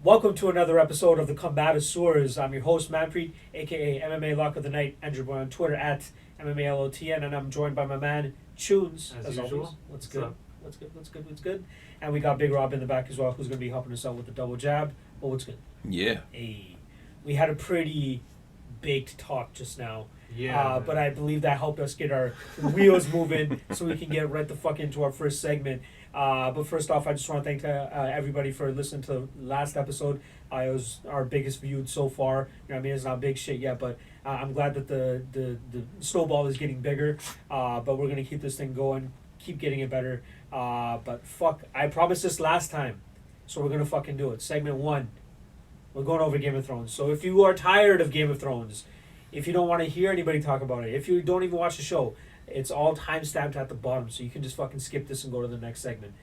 Welcome to another episode of the Combatosseurs. I'm your host, Manpreet, aka MMA Lock of the Night, Andrew on Twitter at MMALOTN, and I'm joined by my man, Tunes, as usual. always. What's good? And we got Big Rob in the back as well, who's going to be helping us out with the double jab. Oh, what's good? Yeah. Hey, we had a pretty baked talk just now. Yeah. But I believe that helped us get our wheels moving so we can get right the fuck into our first segment. But first off, I just want to thank everybody for listening to the last episode. It was our biggest viewed so far. You know what I mean? It's not big shit yet, but I'm glad that the snowball is getting bigger. But we're going to keep this thing going, keep getting it better. But fuck, I promised this last time, so we're going to fucking do it. Segment 1, we're going over Game of Thrones. So if you are tired of Game of Thrones, if you don't want to hear anybody talk about it, if you don't even watch the show, it's all time-stamped at the bottom, so you can just fucking skip this and go to the next segment.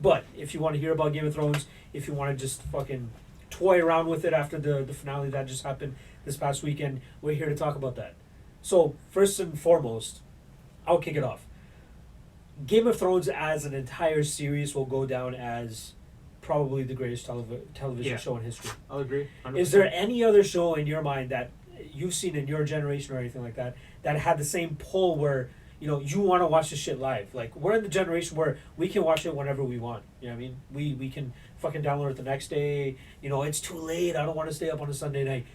But if you want to hear about Game of Thrones, if you want to just fucking toy around with it after the finale that just happened this past weekend, we're here to talk about that. So, first and foremost, I'll kick it off. Game of Thrones as an entire series will go down as probably the greatest television show in history. I'll agree. 100%. Is there any other show in your mind that you've seen in your generation or anything like that that had the same pull where, you know, you want to watch the shit live? Like, we're in the generation where we can watch it whenever we want. You know what I mean? We can fucking download it the next day. You know, it's too late. I don't want to stay up on a Sunday night.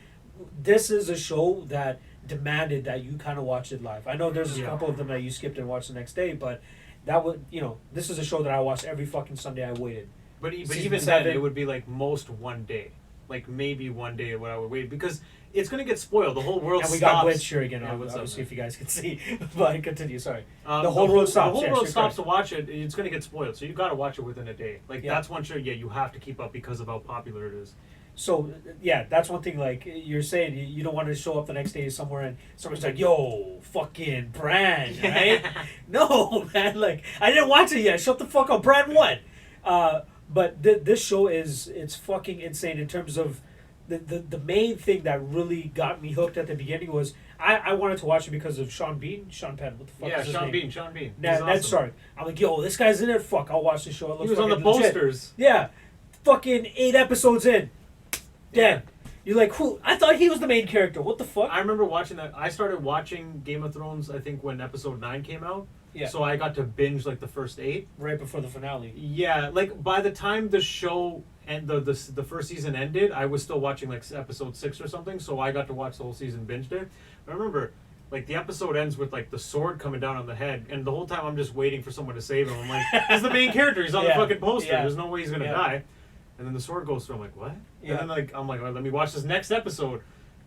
This is a show that demanded that you kind of watch it live. I know there's a couple of them that you skipped and watched the next day, but that would, you know, this is a show that I watched every fucking Sunday I waited. But Season even 7, then, it would be like most one day. Like maybe one day what I would wait. Because it's going to get spoiled. The whole world and we stops. got Blitz here again, Yeah, obviously, if you guys can see. But continue, sorry. The whole world stops. The whole Yeah, world sure, stops correct. to watch it. It's going to get spoiled. So you got to watch it within a day. Like, Yeah. that's one show, you have to keep up because of how popular it is. So, yeah, that's one thing, like, you're saying you don't want to show up the next day somewhere and someone's like, yo, fucking Bran, right? No, man, like, I didn't watch it yet. Shut the fuck up. Bran what? But this show it's fucking insane in terms of the main thing that really got me hooked at the beginning was I wanted to watch it because of Sean Penn. What the fuck is his name? Sean Bean. Ned He's awesome. Stark. I'm like, yo, this guy's in it. Fuck, I'll watch the show. It looks He was on the fucking legit. posters. Yeah. Fucking 8 episodes in. Dead. Yeah. You're like, who? I thought he was the main character. What the fuck? I remember watching that. I started watching Game of Thrones, I think, when episode 9 came out. Yeah. So I got to binge, like, the first 8. Right before the finale. Yeah, like, by the time the show and the first season ended, I was still watching, like, episode 6 or something, so I got to watch the whole season binged it. I remember, like, the episode ends with, like, the sword coming down on the head, and the whole time I'm just waiting for someone to save him. I'm like, he's the main character. He's on the fucking poster. Yeah. There's no way he's going to die. And then the sword goes through. I'm like, what? Yeah. And then, like, I'm like, all right, let me watch this next episode.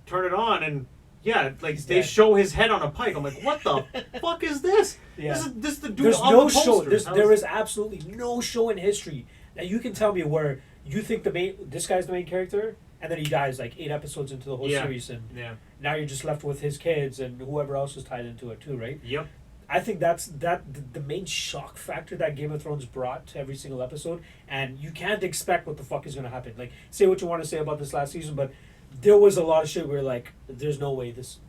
Turn it on, and yeah, like, He's they dead. show his head on a pike. I'm like, what the fuck is this? Yeah. This is the dude There's on no the show. poster. There is absolutely no show in history that you can tell me where you think this guy's the main character, and then he dies like 8 episodes into the whole series, and Yeah. now you're just left with his kids and whoever else is tied into it too, right? Yep. I think that's the main shock factor that Game of Thrones brought to every single episode, and you can't expect what the fuck is going to happen. Like, say what you want to say about this last season, but there was a lot of shit where, like, there's no way this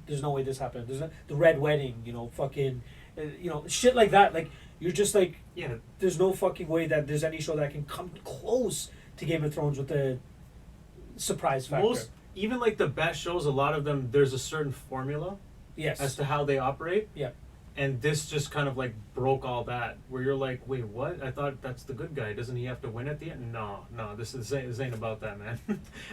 happened. The Red Wedding, you know, fucking, you know, shit like that. Like, you're just like, Yeah. there's no fucking way that there's any show that can come close to Game of Thrones with the surprise factor. Even like the best shows, a lot of them, there's a certain formula Yes. as to how they operate. Yeah. And this just kind of like broke all that, where you're like, wait, what? I thought that's the good guy. Doesn't he have to win at the end? No, this ain't about that, man.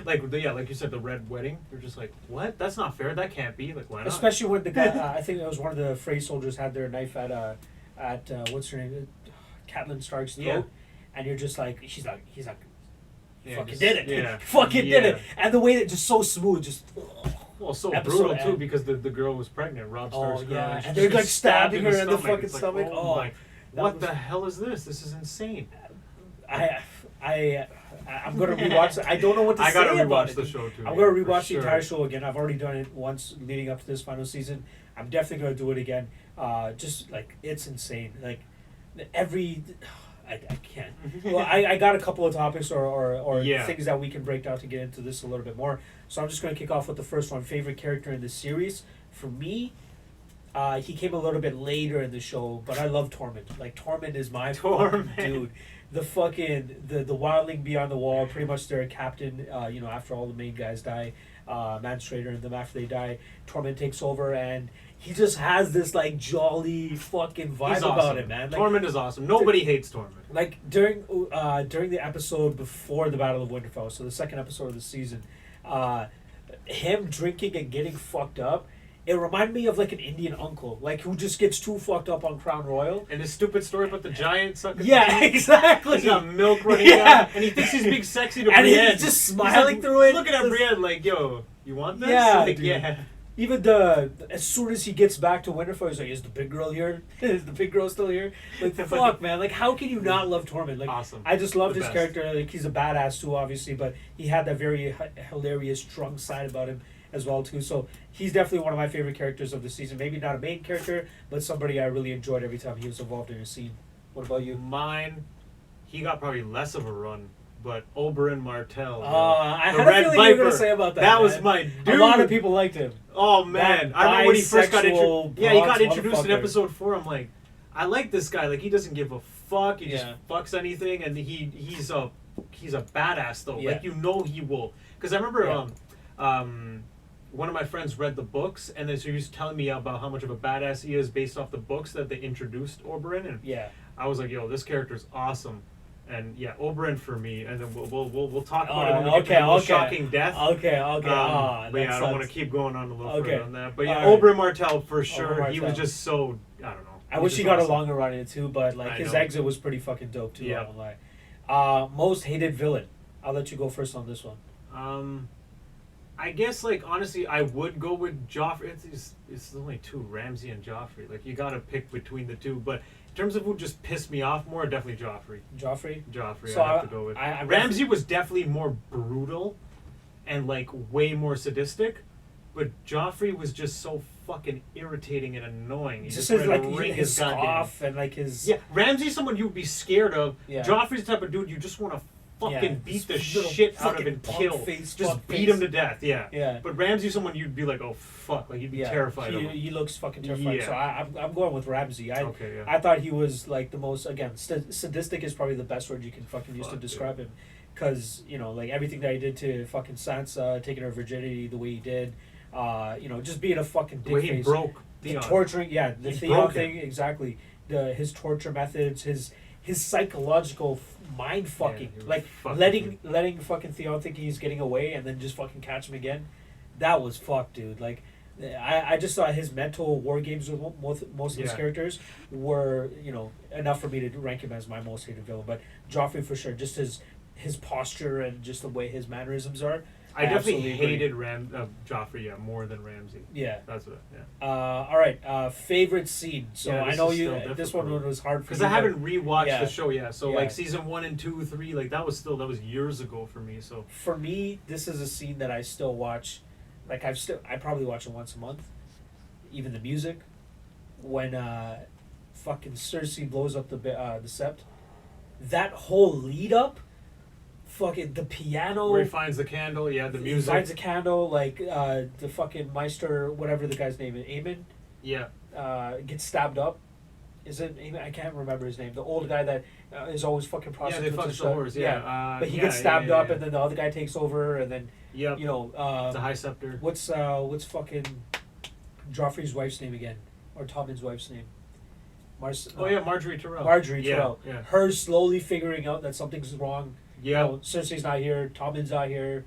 Like you said, the Red Wedding. You're just like, what? That's not fair. That can't be. Like, why not? Especially when the guy, I think it was one of the Frey soldiers had their knife at what's her name, Catelyn Stark's throat, Yeah. and you're just like, he's like, Yeah, fucking just- did it, yeah. fucking did it, Yeah. and the way that just so smooth, just. Well, so Episode brutal too, end. because the girl was pregnant. Rob Stark's girl. yeah, she and they're just like gets stabbed stabbing her in the fucking It's like, stomach. Oh, my, that what was- the hell is this? This is insane. I'm gonna rewatch it. I don't know what to I say gotta about rewatch it. the show too. I'm yeah, gonna for rewatch the sure. entire show again. I've already done it once leading up to this final season. I'm definitely gonna do it again. Just like, it's insane. Like, every. I can't. Well, I got a couple of topics or Yeah. things that we can break down to get into this a little bit more. So I'm just going to kick off with the first one. Favorite character in the series? For me, He came a little bit later in the show, but I love Tormund. Like Tormund is my Tormund. fucking dude. The fucking the wildling beyond the wall, pretty much their captain. After all the main guys die, Manstrader and them after they die, Tormund takes over and he just has this like jolly fucking vibe He's about awesome. him, man. Like, Tormund is awesome. Nobody hates Tormund. like during the episode before the Battle of Winterfell, so the second episode of the season, him drinking and getting fucked up, it reminded me of like an Indian uncle, like who just gets too fucked up on Crown Royal. And his stupid story about the giant sucking. Yeah, exactly. He's got milk running Yeah. down, and he thinks he's being sexy to And Brienne. he's just smiling through it. Looking at Brienne like, yo, you want this? Yeah, like, dude. yeah. Even as soon as he gets back to Winterfell, he's like, "Is the big girl here? Is the big girl still here?" Like, fuck, man. Like, how can you not love Tormund? Like, Awesome. I just loved The his best. character. Like, he's a badass too, obviously, but he had that very hilarious, drunk side about him as well too. So he's definitely one of my favorite characters of the season. Maybe not a main character, but somebody I really enjoyed every time he was involved in a scene. What about you? Mine, he got probably less of a run, but Oberyn Martell. I The had a Red feeling you were Viper. gonna say about that. That was man. my dude. A lot of people liked him. Oh man, That I remember when he first got bisexual introduced. Yeah, he got bronze introduced in motherfucker. episode 4. I'm like, I like this guy. Like, he doesn't give a fuck. He Yeah. just fucks anything, and he's a badass though. Yeah. Like, you know he will. Because I remember Yeah. one of my friends read the books, and then so he was telling me about how much of a badass he is based off the books that they introduced Oberyn, and Yeah. I was like, yo, this character's awesome. And yeah, Oberyn for me, and then we'll talk about it when we get to the most shocking death. Okay. But yeah, I don't want to keep going on a little Okay. further on that. But yeah, All right. Oberyn Martell for sure. Oberyn He was Martell. just so, I don't know. I He's wish just he got awesome. a longer run in it too, but like I his know. exit was pretty fucking dope too. Yeah. I won't lie. Most hated villain. I'll let you go first on this one. I guess like honestly, I would go with Joffrey. It's only two, Ramsay and Joffrey. Like you gotta pick between the two. But in terms of who just pissed me off more, definitely Joffrey. Joffrey. So I have to go with. Ramsay was definitely more brutal, and like way more sadistic, but Joffrey was just so fucking irritating and annoying. He Just wanted his like to wring his goddamn- scoff and like his Yeah, Ramsay's someone you'd be scared of. Yeah. Joffrey's the type of dude you just want to fucking Yeah, beat the this little shit out of fucking and kill. bug-faced Just fuck beat face. him to death. Yeah. Yeah. But Ramsay's someone you'd be like, oh fuck, like you'd be terrified of him. He looks fucking terrifying. Yeah. So I'm going with Ramsay. Okay, yeah. I thought he was like the most sadistic is probably the best word you can fucking use to Fuck, describe him, because like everything that he did to fucking Sansa, taking her virginity the way he did, just being a fucking The way he dickface. broke The Theon. torturing, the He Theon broke thing, exactly. His torture methods, his psychological mind fucking, he was like fucking letting fucking Theon thinking he's getting away and then just fucking catch him again. That was fucked, dude. Like, I just thought his mental war games with most of his Yeah. characters were enough for me to rank him as my most hated villain. But Joffrey for sure, just his posture and just the way his mannerisms are. I definitely absolutely agree. hated Joffrey, more than Ramsay. Yeah. That's what. Yeah. All right. Favorite scene. So Yeah, I this know is you. still This one difficult. was hard for Because you. I but- haven't rewatched Yeah. the show yet, so Yeah. like season 1 and 2, 3, like that was years ago for me. So For me, this is a scene that I still watch. Like I probably watch it once a month. Even the music, when fucking Cersei blows up the sept, that whole lead up, fucking the piano. where he finds the candle, the he music, finds a candle, like the fucking Meister, whatever the guy's name is, Aemon, yeah, gets stabbed up. Is it Aemon? I can't remember his name. The old guy that is always fucking they prostitutes fuck and the stuff. whores, But he yeah, gets stabbed yeah, up, yeah. and then the other guy takes over, and then Yep. the the High Scepter. what's fucking Joffrey's wife's name again, or Tommen's wife's name? Oh yeah, Marjorie Tyrell. Marjorie yeah, Tyrell. Yeah. Her slowly figuring out that something's wrong. Yeah. Cersei's not here. Tommen's not here.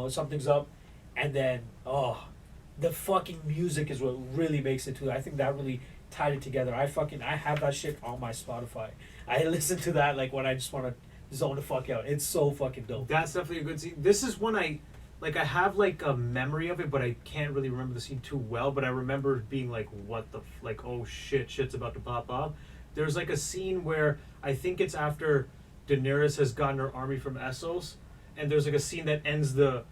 Something's up, and then the fucking music is what really makes it too. I think that really tied it together. I have that shit on my Spotify. I listen to that like when I just want to zone the fuck out. It's so fucking dope. That's definitely a good scene. This is one I have like a memory of it, but I can't really remember the scene too well. But I remember being like, "What the oh shit's about to pop up." There's like a scene where I think it's after Daenerys has gotten her army from Essos, and there's like a scene that ends the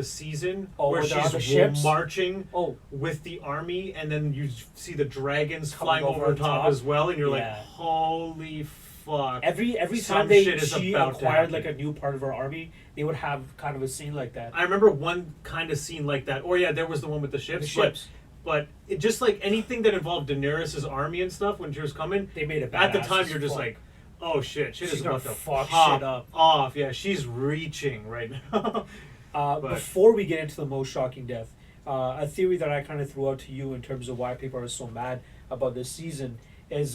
season where where they're on the she's ships? marching Oh, with the army, and then you see the dragons Coming flying over over top top. as well, and you're Yeah. like, "Holy fuck!" every Some time shit is she about to acquired happen. like a new part of her army, they would have kind of a scene like that. I remember one kind of scene like that. Or yeah, there was the one with the ships. The ships. But it just like anything that involved Daenerys' army and stuff when she was coming, They made it at the badass time as you're just fuck. like, oh shit, shit She's is gonna about to fuck pop shit up. off. Yeah, she's reaching right now. But- Before we get into the most shocking death, a theory that I kind of threw out to you in terms of why people are so mad about this season is,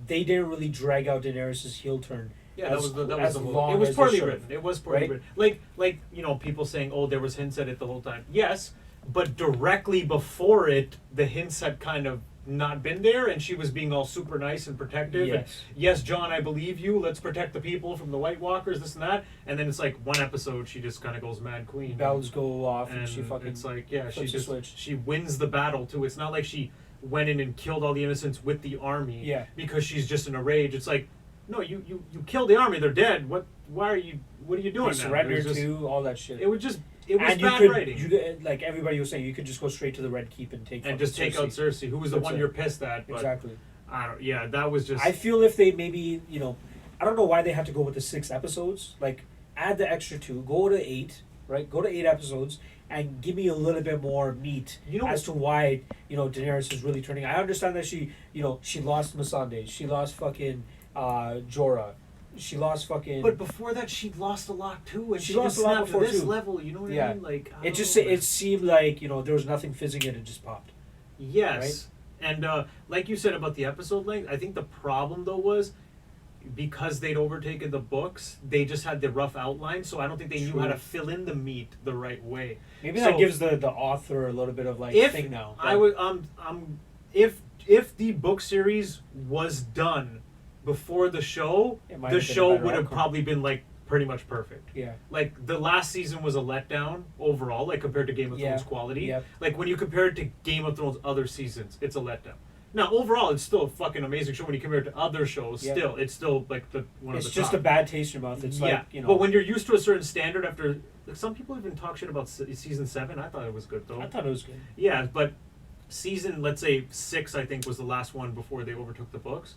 they didn't really drag out Daenerys' heel turn. Yeah, that was the long it was as they poorly should've, written. It was poorly right? written. Like people saying, "Oh, there was hints at it the whole time." Yes, but directly before it, the hints had kind of not been there, and she was being all super nice and protective. Yes. And, yes, John, I believe you. Let's protect the people from the White Walkers, this and that. And then it's like one episode, she just kind of goes mad queen. Bells go off and, And she fucking. it's like, yeah, she flips the just switch. she wins the battle too. It's not like she went in and killed all the innocents with the army. Yeah. Because she's just in a rage. It's like, no, you killed the army. They're dead. What are you doing They now? surrender It was just- to all that shit. It was and bad you writing. could, like everybody was saying, you could just go straight to the Red Keep and take And just take out Cersei, who was the That's one it. you're pissed at. But Exactly. I don't. Yeah, that was just. I feel if they maybe, I don't know why they had to go with the 6 episodes. Like, add the extra 2, go to 8, right? Go to 8 episodes and give me a little bit more meat as to why, Daenerys is really turning. I understand that she lost Missandei. She lost fucking Jorah. She lost fucking. But before that, she lost a lot too, and She she lost just a lot snapped before, to this too. level. You know what Yeah. I mean? Like it seemed like there was nothing fizzing it and just popped. Yes, and like you said about the episode length, I think the problem though was because they'd overtaken the books, they just had the rough outline, so I don't think they knew how to fill in the meat the right way. Maybe So- that gives the author a little bit of like If thing now. I would if the book series was done before the show, It might the have been a show better would have outcome. probably been like pretty much perfect. Yeah. Like the last season was a letdown overall, like compared to Game of Yeah. Thrones quality. Yep. Like when you compare it to Game of Thrones other seasons, it's a letdown. Now overall, it's still a fucking amazing show when you compare it to other shows. Yep. Still, it's still like one It's of the just top. a bad taste in your mouth. It's Yeah, like but when you're used to a certain standard after, like some people even talk shit about season 7. I thought it was good though. I thought it was good. Yeah, but season, let's say 6, I think was the last one before they overtook the books,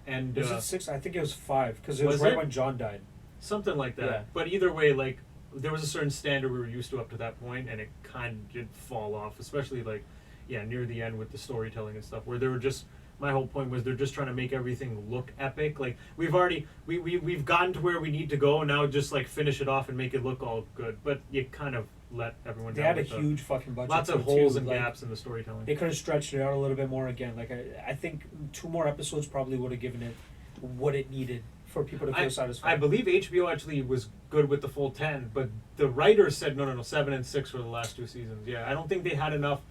and Was it 6? I think it was 5 because it was Was right it? when John died. something like that. Yeah. But either way, like there was a certain standard we were used to up to that point, and it kind of did fall off, especially like near the end with the storytelling and stuff, where they were just. My whole point was they're just trying to make everything look epic. Like we've already we've gotten to where we need to go, and now just like finish it off and make it look all good. But you kind of let everyone They down. had a with the- huge fucking budget. lots of too, holes and like, gaps in the storytelling. They could have stretched it out a little bit more again. Like I think 2 more episodes probably would have given it what it needed for people to feel satisfied. I believe HBO actually was good with the full 10, but the writers said no, 7 and 6 were the last 2 seasons. Yeah, I don't think they had enough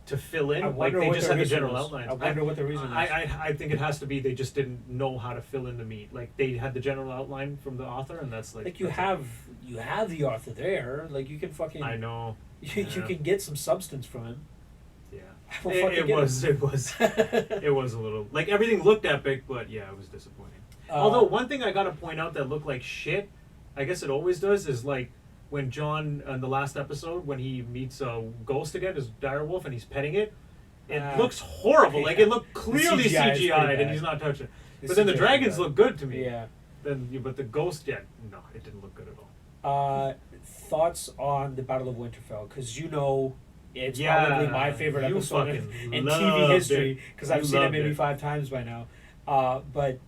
to fill in. I Like wonder they what just their had the reason general was. outlines. I wonder what the reason is. I think it has to be they just didn't know how to fill in the meat. Like they had the general outline from the author, and that's like. Like you that's have the author there. Like you can fucking. it. I know. You Yeah. can get some substance from him. Yeah. I will fucking It get was it was a little like everything looked epic, but yeah, it was disappointing. Uh, Although one thing I gotta point out that looked like shit, I guess it always does, is like when John in the last episode when he meets Ghost again, his direwolf, and he's petting it. It looks horrible. Like yeah. it looked clearly CGI is pretty CGI'd, bad. and he's not touching it. The But then the CGI is dragons bad. look good to me. Yeah. But the ghost, no, it didn't look good at all. Thoughts on the Battle of Winterfell? Because it's Yeah, probably my favorite you episode fucking in loved TV history it. because You I've seen it loved maybe it. 5 times by now. But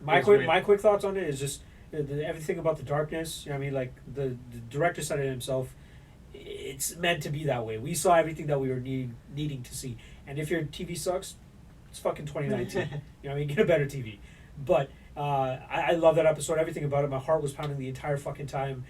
my It was great. my quick thoughts on it is just everything about the darkness. You know what I mean? Like the director said it himself. It's meant to be that way. We saw everything that we were needing to see. And if your TV sucks, it's fucking 2019. You know what I mean? Get a better TV. But I love that episode. Everything about it. My heart was pounding the entire fucking time.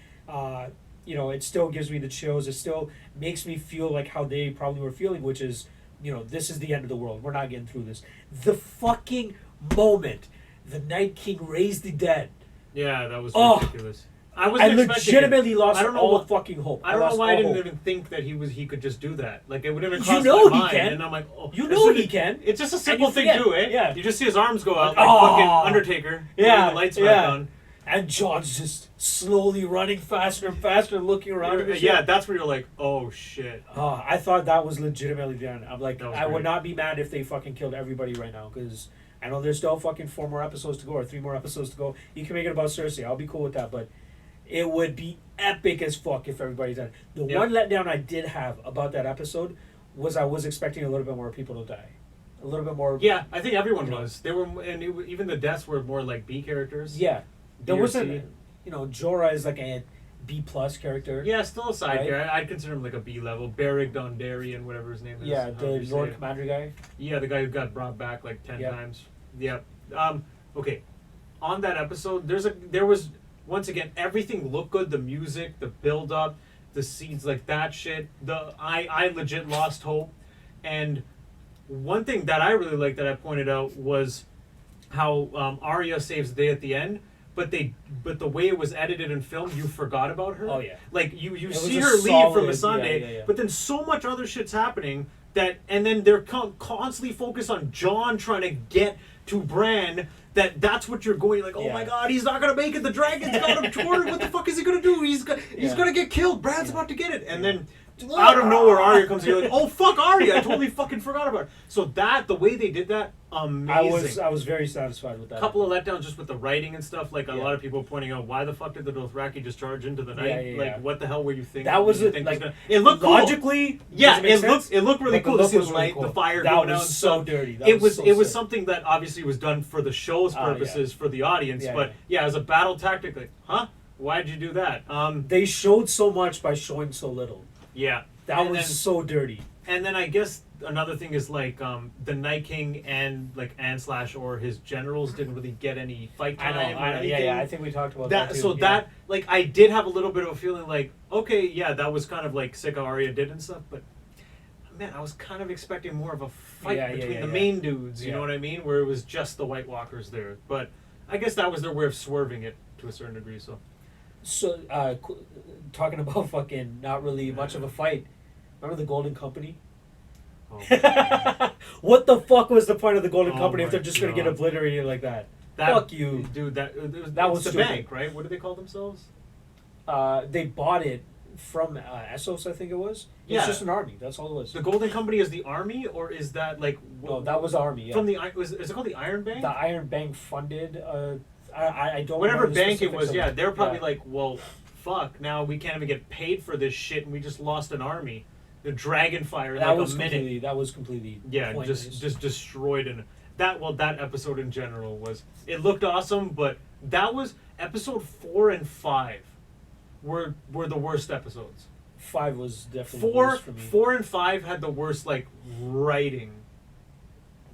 It still gives me the chills. It still makes me feel like how they probably were feeling, which is, this is the end of the world. We're not getting through this. The fucking moment the Night King raised the dead. Yeah, that was Oh! ridiculous. I wasn't expecting legitimately it. lost I don't know all why- fucking hope. I don't know lost why I all didn't hope. even think that he could just do that. Like it would have You crossed know my he mind, can. and I'm like, oh, You as know soon he as- can. It's just a And simple you thing forget. too, eh? Yeah. You just see his arms go out like Oh. fucking Undertaker. Yeah, With the lights back yeah. on. And John's just slowly running faster and faster, looking around. him and shit. Yeah, that's where you're like, oh shit. Oh, I thought that was legitimately done. I'm like, That was I would great. not be mad if they fucking killed everybody right now, because I know there's still fucking 4 more episodes to go or 3 more episodes to go. You can make it about Cersei. I'll be cool with that, but it would be epic as fuck if everybody's dead. The Yeah. one letdown I did have about that episode was I was expecting a little bit more people to die, a little bit more. Yeah, I think everyone You know. was. They were, and even the deaths were more like B characters. Yeah, there B or wasn't. C. You know, Jorah is like a B plus character. Yeah, still a side Right? character. I'd consider him like a B level. Beric Dondarrion, whatever his name is. Yeah, however the you say Lord it. Commander guy. Yeah, the guy who got brought back like 10 Yep. times. Yep. Okay. On that episode, there was once again everything looked good. The music, the build up, the scenes, like that shit. I legit lost hope. And one thing that I really liked that I pointed out was how Arya saves the day at the end. But the way it was edited and filmed, you forgot about her. Oh, yeah. Like you It was see a her leave from solid- Missandei, yeah. but then so much other shit's happening and then they're constantly focused on Jon trying to get to Bran. That's what you're going like. Oh Yeah. my God, he's not gonna make it. The dragon's got him cornered. What the fuck is he gonna do? He's Yeah. gonna get killed. Bran's Yeah. about to get it, and Yeah. then. Out of nowhere, Arya comes in. You're like, oh fuck, Arya! I totally fucking forgot about her. So the way they did that, amazing. I was very satisfied with that. Couple of letdowns just with the writing and stuff. Like a Yeah. lot of people pointing out, why the fuck did the Dothraki just charge into the night? Yeah, like, yeah. what the hell were you thinking? That was Did you it. think Like was it looked cool. logically. Yeah, does it make sense? it looked really But cool the to see look the was really light, cool. the fire That going was out. so stuff. dirty. That It was so it was sick. something that obviously was done for the show's Oh, yeah. purposes for the audience. Yeah, but yeah, as a battle tactic, like, huh? Why'd you do that? They showed so much by showing so little. Yeah, That And was then- so dirty. And then I guess another thing is like the Night King and like or his generals didn't really get any fight time. or Yeah, anything. yeah. I think we talked about that. That too. so yeah. that like I did have a little bit of a feeling like, okay, yeah, that was kind of like sick how Arya did and stuff, but man, I was kind of expecting more of a fight Yeah, yeah, between yeah, the yeah. main dudes, you Yeah. know what I mean? Where it was just the White Walkers there. But I guess that was their way of swerving it to a certain degree, so So, talking about fucking not really much of a fight. Remember the Golden Company? oh, What the fuck was the point of the Golden Oh Company if my they're just gonna get God. obliterated like that? that, Fuck you. dude. That That was the stupid. bank, right? What do they call themselves? They bought it from Essos, I think it was. It's Yeah. just an army. That's all it was. The Golden Company is the army, or is that like No, that was the army. Yeah. from the is it called the Iron Bank? The Iron Bank funded. I don't. Whatever remember the bank it specifics was, of yeah, it. they're probably Yeah. like, well, fuck, now we can't even get paid for this shit, and we just lost an army. The Dragonfire in That like was a minute. completely. That was completely. Yeah, pointless. just destroyed. And that episode in general was, it looked awesome, but that was episode 4 and 5 were the worst episodes. 5 was definitely the worst for me. 4 and 5 had the worst like writing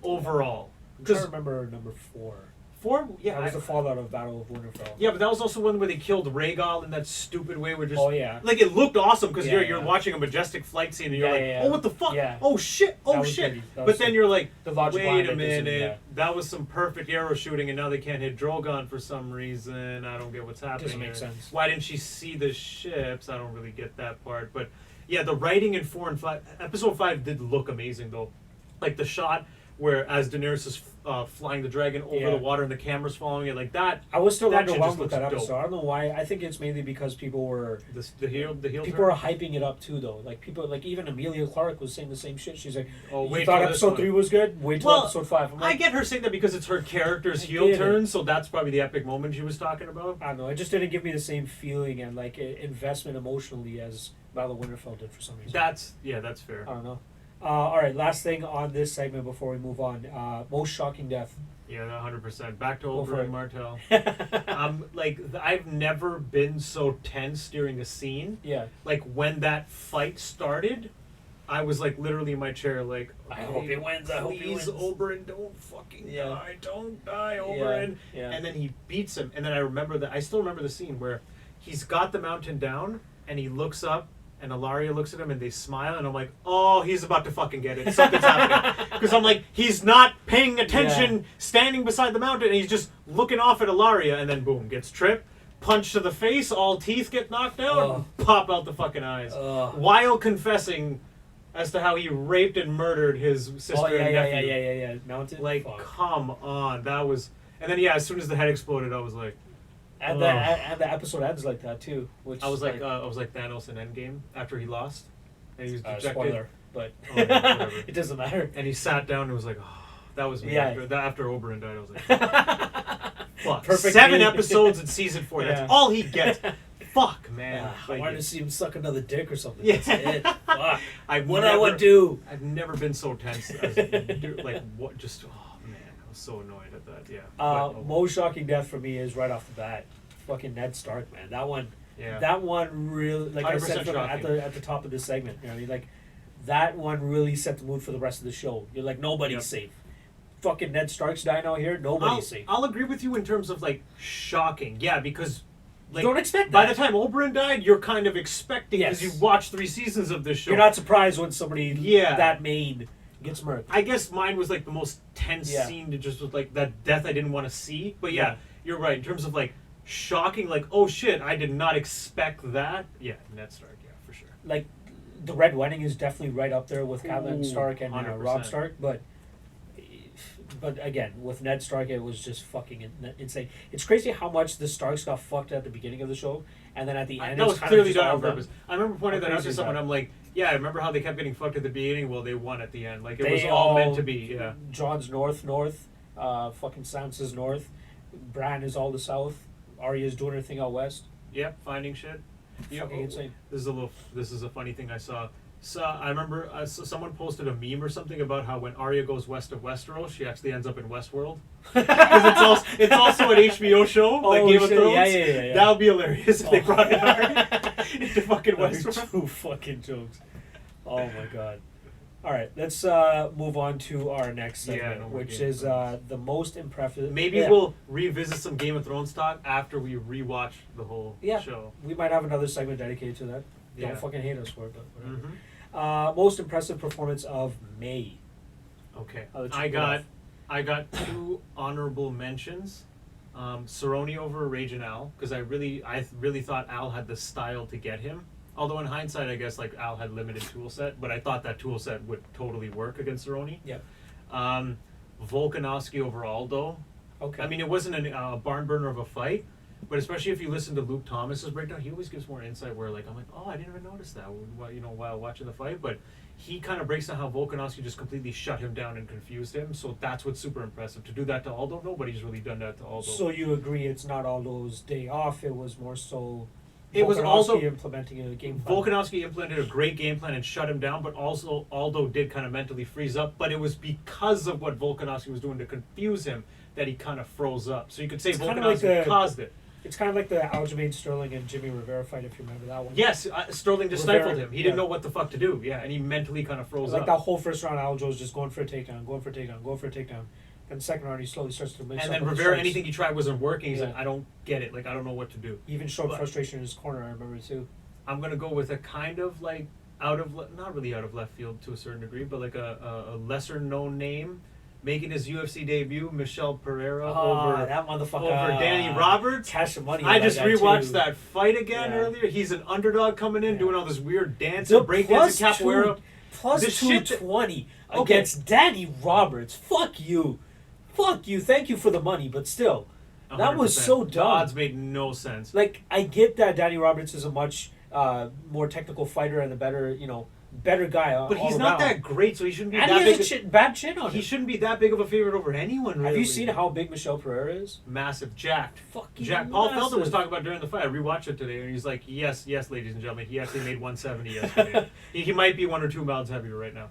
overall. I'm trying to Because remember number 4. 4, yeah, That was the fallout of Battle of Winterfell. yeah, but that was also one where they killed Rhaegal in that stupid way where just Oh yeah. like it looked awesome because Yeah, you're yeah. watching a majestic flight scene and you're Yeah, like, yeah, oh yeah. what the fuck, Yeah. oh shit, That oh was shit, pretty- that but was then some- you're like, the logic wait behind a it isn't- minute, yeah. that was some perfect arrow shooting and now they can't hit Drogon for some reason. I don't get what's happening. Doesn't make here. sense. Why didn't she see the ships? I don't really get that part, but yeah, the writing in 4 and 5, episode 5 did look amazing though, like the shot where as Daenerys is flying the dragon over Yeah. the water and the camera's following it like that. I was still That shit just underwhelmed with that looks episode. dope. I don't know why. I think it's mainly because people were The heel people turn? were hyping it up too, though. Like people, like even Amelia Clark was saying the same shit. She's like, Oh, "You wait thought till this episode one." 3 was good? Wait till Well, episode 5." I'm I like, get her saying that because it's her character's I heel get it. turn, so that's probably the epic moment she was talking about. I don't know. It just didn't give me the same feeling and like investment emotionally as Battle of Winterfell did for some reason. That's fair. I don't know. All right, last thing on this segment before we move on. Most shocking death. Yeah, 100%. Back to Go for Oberyn it. Martell. I've never been so tense during a scene. Yeah. Like when that fight started, I was like literally in my chair, like, I hope he wins, I hope he please, wins. Oberyn, don't fucking Yeah. die, don't die, Oberyn. Yeah. And then he beats him, and then I still remember the scene where he's got the mountain down, and he looks up, and Ilaria looks at him, and they smile, and I'm like, oh, he's about to fucking get it. Something's happening. Because I'm like, he's not paying attention, Yeah. standing beside the mountain, and he's just looking off at Ilaria, and then boom, gets tripped, punch to the face, all teeth get knocked out, and pop out the fucking eyes. While confessing as to how he raped and murdered his sister Oh yeah, and yeah, nephew. yeah. Mountain. Like, Fuck. come on, that was. And then as soon as the head exploded, I was like, And the episode ends like that too, which I was like Thanos in Endgame after he lost, and he was dejected. spoiler, but Oh, yeah, whatever. it doesn't matter. And he sat down and was like, oh, that was me. Yeah. After Oberyn died, I was like, fuck. Perfect 7 game. episodes in season 4. That's Yeah. all he gets. fuck, man. I Like, wanted to see him suck another dick or something. Yeah. That's it. Fuck. I've What never, I would do. I've never been so tense. Like, what? Just, oh, man. I was so annoyed at that. Yeah. Most shocking death for me is right off the bat. Fucking Ned Stark, man. That one. Yeah. That one really, like I said 100% at the top of the segment, you know, like that one really set the mood for the rest of the show. You're like, nobody's safe. Fucking Ned Stark's dying out here. Nobody's safe. I'll agree with you in terms of like shocking. Yeah, because like you don't expect that. By the time Oberyn died, you're kind of expecting because Yes. you've watched 3 seasons of this show. You're not surprised when somebody that main gets murdered. I guess mine was like the most tense scene to just with like that death I didn't want to see. But yeah, you're right in terms of like shocking. Like, oh shit, I did not expect that. Yeah, Ned Stark. Yeah, for sure. Like the Red Wedding is definitely right up there with Catelyn Stark and 100%. Robb Stark, but again, with Ned Stark, it was just fucking insane. It's crazy how much the Starks got fucked at the beginning of the show, and then at the end, That it's was kind clearly of just done all on purpose. I remember pointing that out to someone. that? I'm like, yeah, I remember how they kept getting fucked at the beginning. Well, they won at the end. Like it was They all meant to be. Yeah. John's north, fucking Sansa's north, Bran is all the south, Arya's doing her thing out west. Yep, finding shit. Fucking insane. This is a funny thing I saw. So I remember someone posted a meme or something about how when Arya goes west of Westeros, she actually ends up in Westworld. Because it's also an HBO show, like Game of Thrones. Yeah. That would be hilarious if they brought in Arya into fucking That'd be Westeros. 2 fucking jokes. Oh my god. All right, let's move on to our next segment, which is the most impressive. Maybe we'll revisit some Game of Thrones talk after we rewatch the whole show. We might have another segment dedicated to that. Yeah. Don't fucking hate us for it, but whatever. Mm-hmm. Most impressive performance of May. Okay, I I got 2 honorable mentions. Cerrone over Rage and Al, because I really thought Al had the style to get him. Although in hindsight, I guess like Al had limited tool set, but I thought that tool set would totally work against Cerrone. Yep. Volkanovski over Aldo. Okay. I mean, it wasn't a barn burner of a fight, but especially if you listen to Luke Thomas's breakdown, he always gives more insight. Where like I'm like, oh, I didn't even notice that. While watching the fight, but he kind of breaks down how Volkanovski just completely shut him down and confused him. So that's what's super impressive. To do that to Aldo, nobody's really done that to Aldo. So you agree it's not Aldo's day off? It was more so. It was also implementing a game plan. Volkanovski implemented a great game plan and shut him down, but also Aldo did kind of mentally freeze up. But it was because of what Volkanovski was doing to confuse him that he kind of froze up. So you could say Volkanovski caused it. It's kind of like the Aljamain Sterling and Jimmy Rivera fight, if you remember that one. Yes, Sterling just stifled him. He didn't know what the fuck to do. Yeah, and he mentally kind of froze up. Like that whole first round, Aljo was just going for a takedown. And the second round, he slowly starts to mix and up. then Rivera, anything he tried wasn't working. He's Yeah. like, I don't get it. Like, I don't know what to do. He even showed frustration in his corner, I remember too. I'm going to go with a kind of like not really out of left field to a certain degree, but like a lesser known name. Making his UFC debut, Michel Pereira over that motherfucker over Danny Roberts. Cash the money. I just rewatched too. that fight again earlier. He's an underdog coming in, doing all this weird dance, breakdancing, capoeira. Plus This 220 against Danny Roberts. Fuck you. Thank you for the money, but still, that was 100%. so The dumb. odds made no sense. Like, I get that Danny Roberts is a much more technical fighter and a better guy. But he's all not around. that great, so he shouldn't be And that he big. has a bad chin on him. He shouldn't be that big of a favorite over anyone. Really. Have you seen how big Michel Pereira is? Massive, jacked. Fucking Jack. Paul massive. Felder was talking about during the fight. I rewatched it today, and he's like, "Yes, ladies and gentlemen, he actually made 170 yesterday. he might be 1 or 2 pounds heavier right now."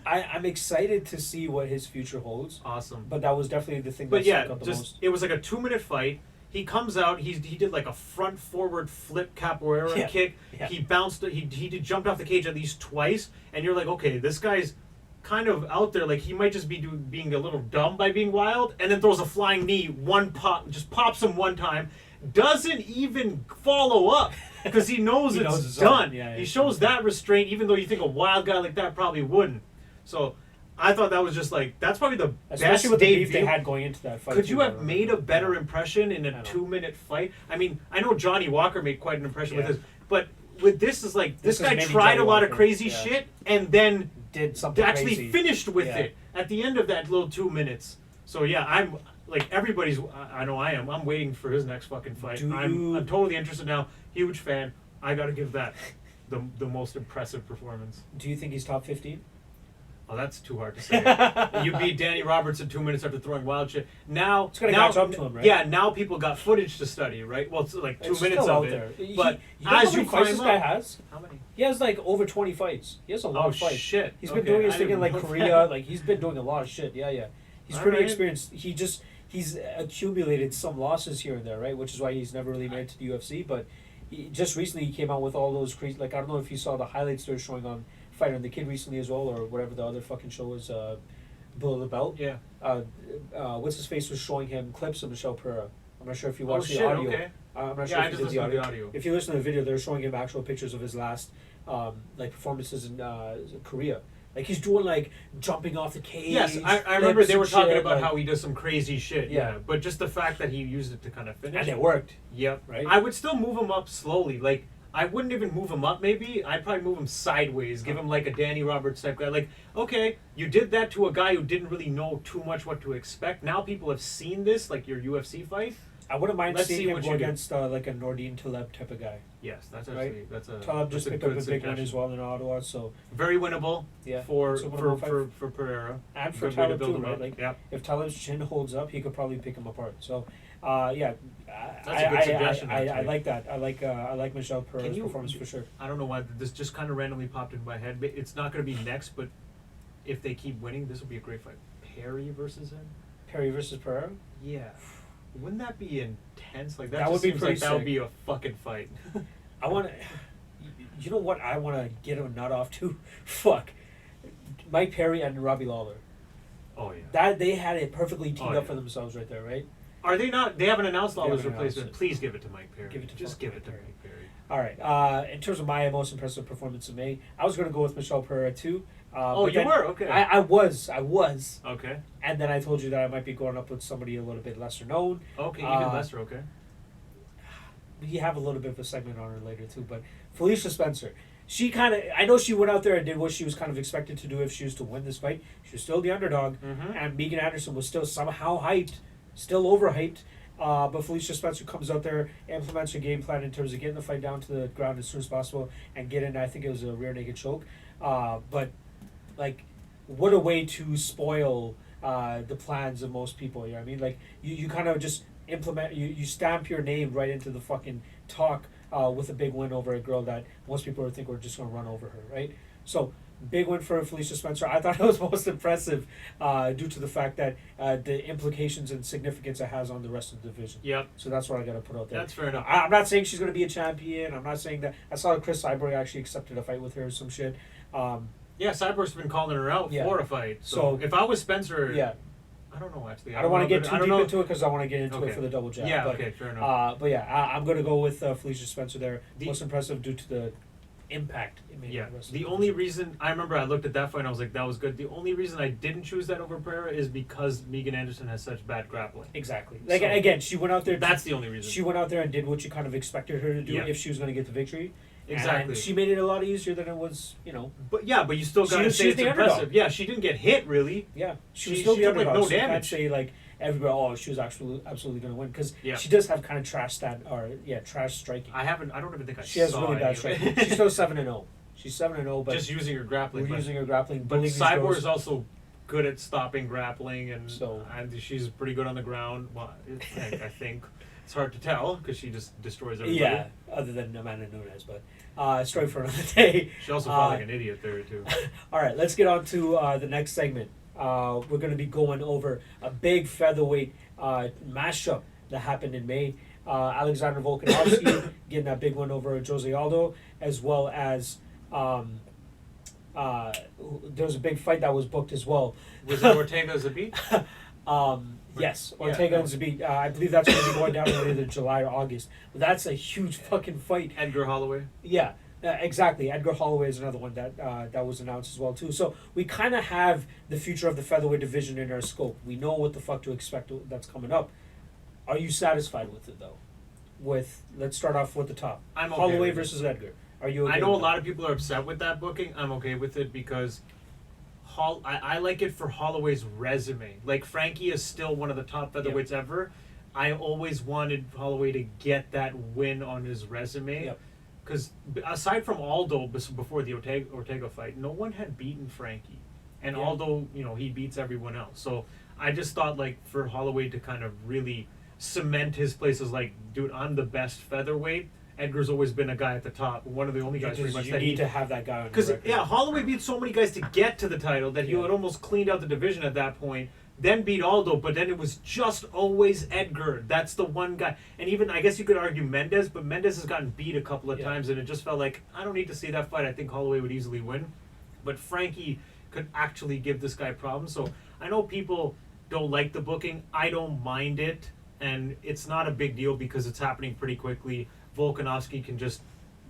I'm excited to see what his future holds. Awesome. But that was definitely the thing. But that yeah, stuck out the just most. it was like a 2-minute fight. He comes out. He did like a front forward flip capoeira kick. Yeah. He bounced. He jumped off the cage at least twice. And you're like, okay, this guy's kind of out there. Like he might just be being a little dumb by being wild. And then throws a flying knee. Just pops him one time. Doesn't even follow up because he knows it's done. He shows that restraint, even though you think a wild guy like that probably wouldn't. So I thought that was just like that's probably the especially best with the debut beef they had going into that fight. Could you too, have made a better impression in a 2-minute fight? I mean, I know Johnny Walker made quite an impression with this, but with this is like this guy tried a lot of crazy shit and then did something actually crazy. Finished with it at the end of that little 2 minutes. So yeah, I'm like everybody's. I know I am. I'm waiting for his next fucking fight. I'm totally interested now. Huge fan. I got to give that the most impressive performance. Do you think he's top 15? Oh, that's too hard to say. You beat Danny Roberts in 2 minutes after throwing wild shit. Now It's gonna catch up to him, right? Yeah, now people got footage to study, right? Well, it's like 2 It's minutes still of out it. there. But You know as how you many fights climb this guy up, has? how many? He has like over 20 fights. He has a lot Oh of fights. shit! He's been Okay, doing his I thing in didn't like know Korea. that. Like he's been doing a lot of shit. Yeah. He's All pretty right. experienced. He's accumulated some losses here and there, right? Which is why he's never really made it to the UFC. But just recently he came out with all those crazy. Like, I don't know if you saw the highlights they're showing on Fighter and the Kid recently as well, or whatever the other fucking show was. Below the Belt. Yeah. What's his face was showing him clips of Michelle Pereira. I'm not sure if you Oh watched shit! the audio. Okay. I'm not Yeah, sure I if just you did listened to the audio. If you listen to the video, they're showing him actual pictures of his last like performances in Korea. Like he's doing like jumping off the cage. Yes, I remember flips they were and talking shit, about like- how he does some crazy shit. Yeah. Yeah. But just the fact that he used it to kind of finish. and it worked. Yep. Right? I would still move him up slowly. Like, I wouldn't even move him up, maybe. I'd probably move him sideways, give him like a Danny Roberts type guy. Like, okay, you did that to a guy who didn't really know too much what to expect. Now people have seen this, like your UFC fight. I wouldn't mind Let's seeing see him what go you do. against like a Nordine Taleb type of guy. Yes, that's Right. actually, that's a Taleb that's just a picked up good a big one suggestion. as well in Ottawa, so Very winnable yeah. for It's a winnable fight. for Pereira. And for Good way to Taleb build too, him right? up. Like Yep. if Taleb's chin holds up, he could probably pick him apart. So, yeah, That's a good suggestion, I actually. like that. I like Michelle Pereira's Can you- performance for sure. I don't know why this just kind of randomly popped into my head. But it's not going to be next, but if they keep winning, this will be a great fight. Perry versus him? Perry versus Pereira. Yeah. Wouldn't that be intense? Like, that, That just would be seems pretty like that would sick. be a fucking fight. I want to. You know what? I want to get a nut off too. Fuck, Mike Perry and Robbie Lawler. Oh, yeah. That they had it perfectly teed Oh, up yeah. for themselves right there, right? Are they not? They haven't announced They Lawler's haven't announced replacement. it. Please give it to Mike Perry. Give it to Just fucking give it to Mike Mike Perry. All right. In terms of my most impressive performance of May, I was going to go with Michelle Pereira too. Oh, but you then were? Okay. I was, Okay. and then I told you that I might be going up with somebody a little bit lesser known. Okay, even lesser, okay. We have a little bit of a segment on her later too, but Felicia Spencer. She kind of, I know she went out there and did what she was kind of expected to do if she was to win this fight. She was still the underdog, Mm-hmm. and Megan Anderson was still somehow hyped, still overhyped. But Felicia Spencer comes out there, implements her game plan in terms of getting the fight down to the ground as soon as possible and getting, I think it was a rear naked choke. But, like, what a way to spoil the plans of most people, you know what I mean? Like, you kind of just implement, you stamp your name right into the fucking talk with a big win over a girl that most people would think were just going to run over her, right? So, big win for Felicia Spencer. I thought it was most impressive due to the fact that the implications and significance it has on the rest of the division. Yep. So that's what I got to put out there. That's fair enough. I'm not saying she's going to be a champion. I'm not saying that. I saw Chris Cyborg actually accepted a fight with her or some shit. Yeah, Cyborg's been calling her out Yeah. for a fight. So- So if I was Spencer, Yeah. I don't know actually. I don't want to get know, too I don't deep know. into it because I want to get into Okay. it for the double jab. Yeah, but, okay, fair enough. But yeah, I'm going to go with Felicia Spencer there. The- Most impressive due to the impact it made. Yeah, on the rest of the division. only reason I remember I looked at that fight and I was like, that was good. The only reason I didn't choose that over Pereira is because Megan Anderson has such bad grappling. Exactly. Like, So- again, she went out there. That's the only reason. She went out there and did what you kind of expected her to do Yeah. if she was going to get the victory. Exactly. And she made it a lot easier than it was, But yeah, but you still She gotta was- say she's it's the impressive. underdog. Yeah, she didn't get hit really. Yeah. She was She- still she the took, like, underdog. no So you can't damage. say, like, everybody, she was absolutely going to win. Because Yeah. she does have kind of trash trash striking. I don't even think I She has saw really any bad of striking. it. She's still 7-0. She's 7-0, but Just using her grappling. we're but- using her grappling. But bullying these Cyborg girls. is also good at stopping grappling, and So- and she's pretty good on the ground. Well, I think it's hard to tell because she just destroys everybody. Yeah, other than Amanda Nunes, but story for another day. She also felt like an idiot there too. All right, let's get on to the next segment. We're going to be going over a big featherweight mashup that happened in May. Alexander Volkanovski getting that big one over Jose Aldo, as well as there was a big fight that was booked as well. Was it Ortega Zabit? Yes, Yeah, Ortega no. and Zabit. I believe that's going to be going down in either July or August. But that's a huge fucking fight. Edgar Holloway. Yeah, exactly. Edgar Holloway is another one that was announced as well too. So we kind of have the future of the featherweight division in our scope. We know what the fuck to expect that's coming up. Are you satisfied with it though? Let's start off with the top. I'm okay Holloway with it. versus Edgar. Are you? Okay I know a with lot of people are upset with that booking. I'm okay with it because I like it for Holloway's resume. Like, Frankie is still one of the top featherweights ever. I always wanted Holloway to get that win on his resume. Yep. Because aside from Aldo before the Ortega fight, no one had beaten Frankie. And Yeah. Aldo, he beats everyone else. So I just thought, like, for Holloway to kind of really cement his place as, like, dude, I'm the best featherweight. Edgar's always been a guy at the top, one of the only guys pretty much You that need to have that guy on your because record. Holloway beat so many guys to get to the title that he Yeah. had almost cleaned out the division at that point. Then beat Aldo, but then it was just always Edgar. That's the one guy. And even, I guess you could argue Mendez, but Mendez has gotten beat a couple of Yeah. times, and it just felt like, I don't need to see that fight. I think Holloway would easily win. But Frankie could actually give this guy problems. So I know people don't like the booking. I don't mind it. And it's not a big deal because it's happening pretty quickly. Volkanovski can just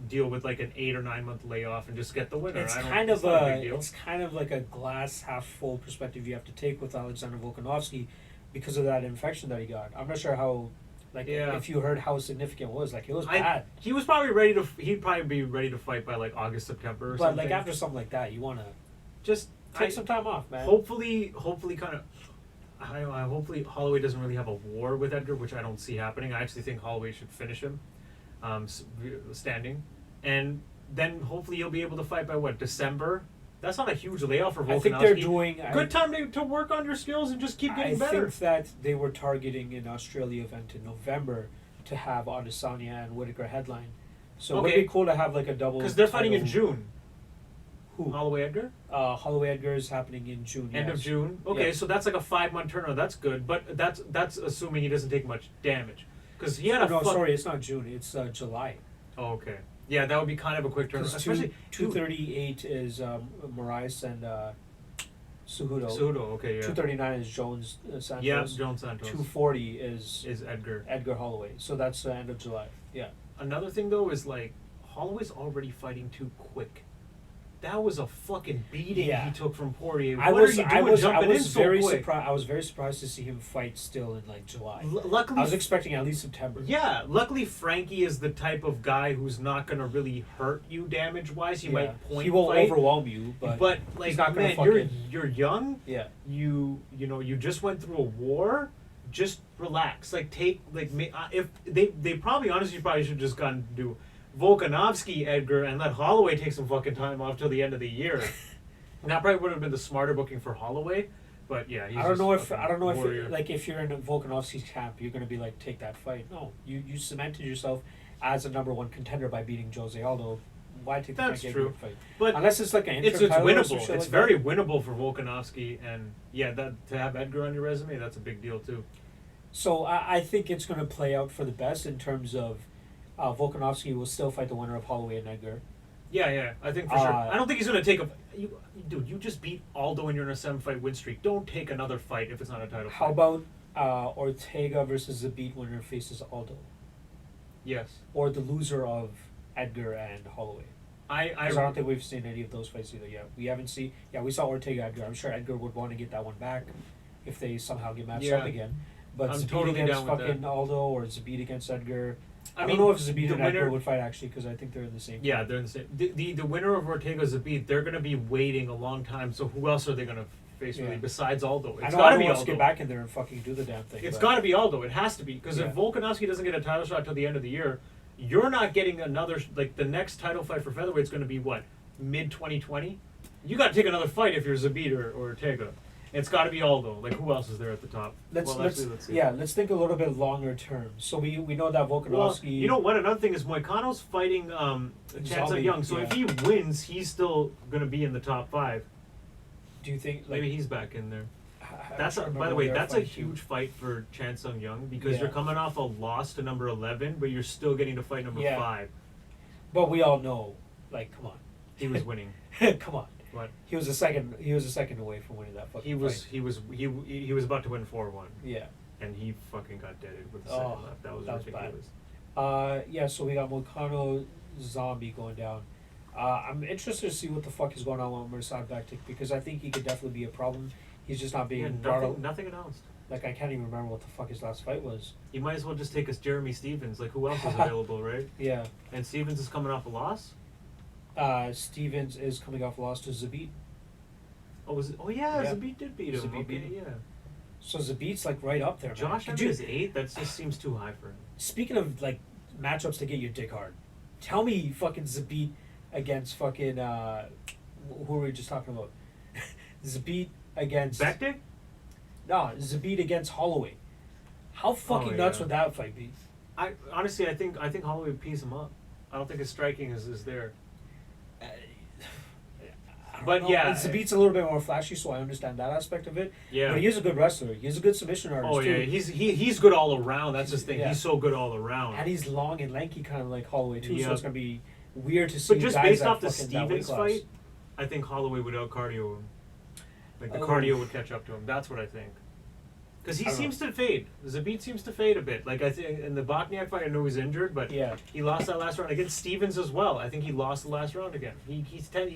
deal with like an 8 or 9 month layoff and just get the winner. It's I don't, kind it's of not a a big deal. it's kind of like a glass half full perspective you have to take with Alexander Volkanovski because of that infection that he got. I'm not sure how, like, Yeah. if you heard how significant it was. Like, it was I- bad. He was probably ready to. He'd probably be ready to fight by like August, September, or But something. like after something like that, you want to just take some time off, man. hopefully, kind of. I hopefully Holloway doesn't really have a war with Edgar, which I don't see happening. I actually think Holloway should finish him, standing, and then hopefully he'll be able to fight by what, December. That's not a huge layoff for Volkanovski. I think they're doing Good time to work on your skills and just keep getting better. I think that they were targeting an Australia event in November to have Adesanya and Whitaker headline. So it would Okay. be cool to have like a double. Because they're fighting in title. June. Who? Holloway Edgar? Holloway Edgar is happening in June. End of yes. June. Okay, Yes. so that's like a 5-month turnaround. That's good, but that's assuming he doesn't take much damage. Because he had a No, fuck- sorry, it's not June. It's July. Oh, okay. Yeah, that would be kind of a quick turnaround. Because Especially 238 is Moraes and Cejudo. Cejudo, okay, yeah. 239 is Jones Santos. Yeah, Jones Santos 240 is is Edgar. Edgar Holloway. So that's the end of July. Yeah. Another thing though is like Holloway's already fighting too quick. That was a fucking beating Yeah. he took from Poirier. I What was are you doing I was jumping in so very quick? surprised. I was very surprised to see him fight still in like July. Luckily, I was expecting at least September. yeah. Luckily, Frankie is the type of guy who's not gonna really hurt you damage wise. He might point. He will fight, overwhelm you, but like he's not gonna man, fucking. you're young. Yeah. You just went through a war. Just relax. Like take like if they probably honestly probably should just gone do Volkanovski Edgar and let Holloway take some fucking time off till the end of the year. And that probably would have been the smarter booking for Holloway. But yeah, he's I don't know if warrior. like if you're in Volkanovski's camp, you're gonna be like take that fight. No, you cemented yourself as a number one contender by beating Jose Aldo. Why take the That's Frank true. Edgar fight? But Unless it's like an it's interim title or some winnable. shit It's like very that. winnable for Volkanovski, and yeah, that to have Edgar on your resume, that's a big deal too. So I think it's going to play out for the best in terms of Volkanovski will still fight the winner of Holloway and Edgar. Yeah, I think for sure. Uh, I don't think he's gonna take a. Dude, you just beat Aldo and you're in a 7-fight win streak. Don't take another fight if it's not a title. How fight. about Ortega versus the beat winner faces Aldo, Yes, or the loser of Edgar and Holloway? I Because I don't think we've seen any of those fights either yet. We haven't seen. Yeah, we saw Ortega Edgar. I'm sure Edgar would want to get that one back if they somehow get matched up Yeah. again. But I'm Zabit totally against down with fucking that. Aldo or Zabit against Edgar. I mean, don't know if Zabit the and Edgar winner- would fight actually because I think they're in the same. Yeah, they're in the same. The winner of Ortega Zabit, they're gonna be waiting a long time. So who else are they gonna face really Yeah. besides Aldo? I It's know gotta Aldo be wants Aldo. to get back in there and fucking do the damn thing. It's but- got to be Aldo. It has to be because Yeah. if Volkanovski doesn't get a title shot till the end of the year, you're not getting another. Like the next title fight for featherweight is going to be what, mid 2020. You got to take another fight if you're Zabit or Ortega. It's got to be Aldo. Like who else is there at the top? Let's see. yeah, let's think a little bit longer term. So we know that Well, Volkanovski. you know what? Another thing is Moicano's fighting Chan Zombie, Young. So yeah. if he wins, he's still going to be in the top 5. do you think like Maybe he's back in there. I'm That's trying to by remember the way, where they're that's a fighting huge fight for Chan Sung Young because Yeah. you're coming off a loss to number 11, but you're still getting to fight number Yeah. 5. But we all know, like, come on, He was winning. come on. What? He was a second. He was a second away from winning that fucking He was fight. he was about to win 4-1, Yeah. and he fucking got deaded with the Oh, second left. That was that was bad. ridiculous. Yeah. So we got Moicano Zombie going down. I'm interested to see what the fuck is going on with Mirsad Bektik because I think he could definitely be a problem. He's just not being Yeah, brought up. nothing announced. Like I can't even remember what the fuck his last fight was. You might as well just take us Jeremy Stevens. Like who else is available, right? Yeah. And Stevens is coming off a loss. Stevens is coming off a loss to Zabit. Oh, was it? Oh yeah, Yeah. Zabit did beat him. Zabit Okay, beat him. yeah. So Zabit's like right up there, man. Josh Could Emmett you- is 8. That just seems too high for him. Speaking of like matchups to get your dick hard, tell me fucking Zabit against fucking who were we just talking about? Zabit against Bektik? no Zabit against Holloway. How fucking nuts would that fight be? I honestly, I think Holloway would piece him up. I don't think his striking is there. But yeah, Zabit's a little bit more flashy, so I understand that aspect of it. Yeah, but he is a good wrestler. He's a good submission artist. Oh yeah, too. he's good all around. That's his thing. Yeah. He's so good all around. And he's long and lanky, kind of like Holloway too. Yeah. So it's gonna be weird to see. But just guys based that off the fucking that weight Stevens class. fight, I think Holloway would out cardio him. Like the Oh. cardio would catch up to him. That's what I think. Because he I don't seems to fade. Zabit seems to fade a bit. Like I think in the Botniak fight, I know he's injured, but Yeah. he lost that last round against Stevens as well. I think he lost the last round again. He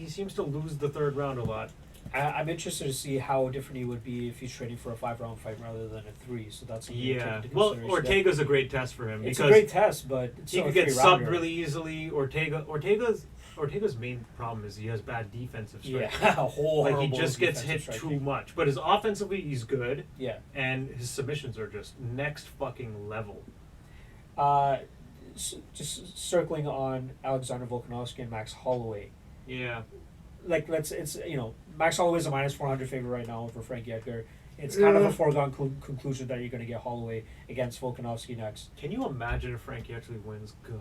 seems to lose the third round a lot. I'm interested to see how different he would be if he's training for a 5-round fight rather than a 3. So that's something to take Yeah. into Well, consideration. Ortega's a great test for him It's a because great test, but it's he still could a get 3-rounder. subbed really easily. Ortega's main problem is he has bad defensive striking. Yeah, horrible. Like he just gets hit defensive too striking. much. But his offensively, he's good, Yeah. and his submissions are just next fucking level. Just circling on Alexander Volkanovski and Max Holloway. Yeah. Like Max Holloway's a minus 400 favorite right now over Frankie Edgar. It's kind of a foregone conclusion that you're going to get Holloway against Volkanovski next. Can you imagine if Frankie actually wins? God.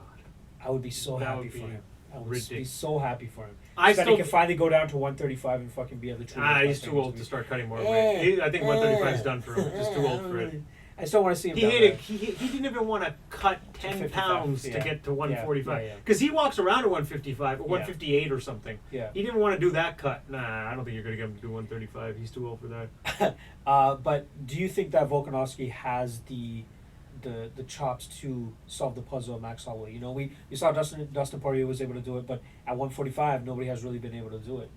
I would be so That happy would for be him. I would be ridiculous. so happy for him. I Then still. he can finally go down to 135 and fucking be at the two. He's too old to start cutting more weight. I think 135 is done for him. Just too old for it. I still want to see him. He down hated. there. He didn't even want to cut 10 55, pounds to yeah. get to 145 yeah. because he walks around at 155 or 158 or something. Yeah. He didn't want to do that cut. Nah, I don't think you're gonna get him to do 135. He's too old for that. But do you think that Volkanovski has the chops to solve the puzzle of Max Holloway? You know, we saw Dustin Poirier was able to do it, but at 145, nobody has really been able to do it.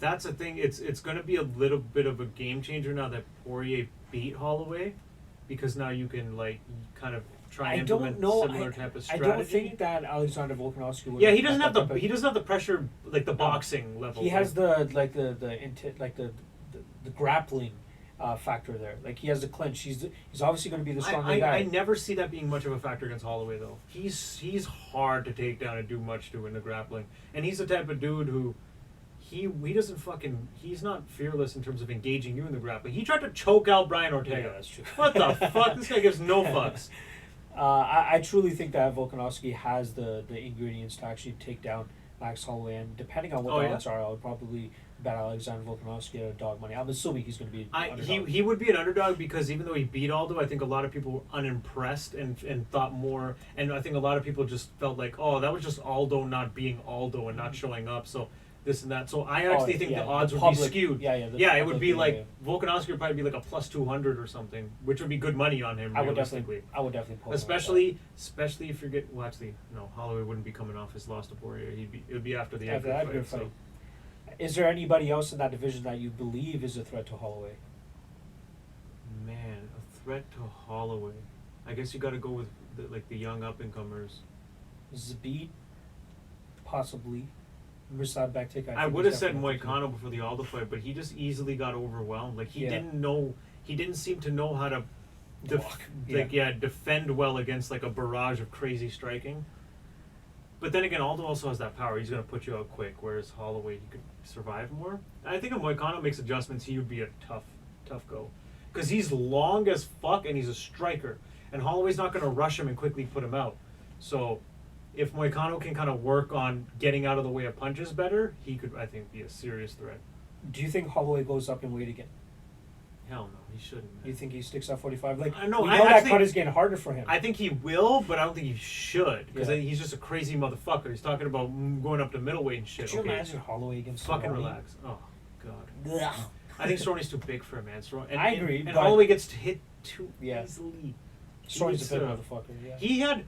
That's the thing. It's going to be a little bit of a game changer now that Poirier beat Holloway, because now you can like kind of try and implement similar type of strategy. I don't think that Alexander Volkanovski would. Yeah, he doesn't have the pressure like the boxing level. He has the grappling factor there. Like he has the clinch. He's obviously going to be the stronger guy. I never see that being much of a factor against Holloway though. He's hard to take down and do much to in the grappling, and he's the type of dude who. He doesn't fucking. He's not fearless in terms of engaging you in the grappling. He tried to choke out Brian Ortega. Yeah, that's true. What the fuck? This guy gives no fucks. I truly think that Volkanovski has the ingredients to actually take down Max Holloway, and depending on what the odds are, I would probably bet Alexander Volkanovski at a dog money. I'm assuming he's going to be underdog. He would be an underdog because even though he beat Aldo, I think a lot of people were unimpressed and thought more, and I think a lot of people just felt like, oh, that was just Aldo not being Aldo and not showing up, so this and that. So I actually think the odds would be skewed. It would be like Volkanovski would probably be like a plus 200 or something, which would be good money on him. I would definitely pull especially if you're getting. Well, actually, no, Holloway wouldn't be coming off his loss to Poirier. It would be after the Edgar fight. So. Is there anybody else in that division that you believe is a threat to Holloway? Man, a threat to Holloway. I guess you got to go with the young up and comers. Zabit, possibly. Mirsad Bektik. I would have said Moicano before the Aldo fight, but he just easily got overwhelmed. Like he didn't seem to know how to defend well against like a barrage of crazy striking. But then again, Aldo also has that power. He's going to put you out quick, whereas Holloway, he could survive more. I think if Moicano makes adjustments, he would be a tough go. Because he's long as fuck and he's a striker. And Holloway's not going to rush him and quickly put him out. So if Moicano can kind of work on getting out of the way of punches better, he could, I think, be a serious threat. Do you think Holloway goes up in weight again? Hell no, he shouldn't. Man. Do you think he sticks at 45? Like, I know, we know that cut is getting harder for him. I think he will, but I don't think he should. Because he's just a crazy motherfucker. He's talking about going up to middleweight and shit. Could you imagine Holloway against fucking Cerrone? relax. Oh, God. I think Cerrone's too big for him, man. I agree. And Holloway gets to hit too easily. Cerrone's a big motherfucker,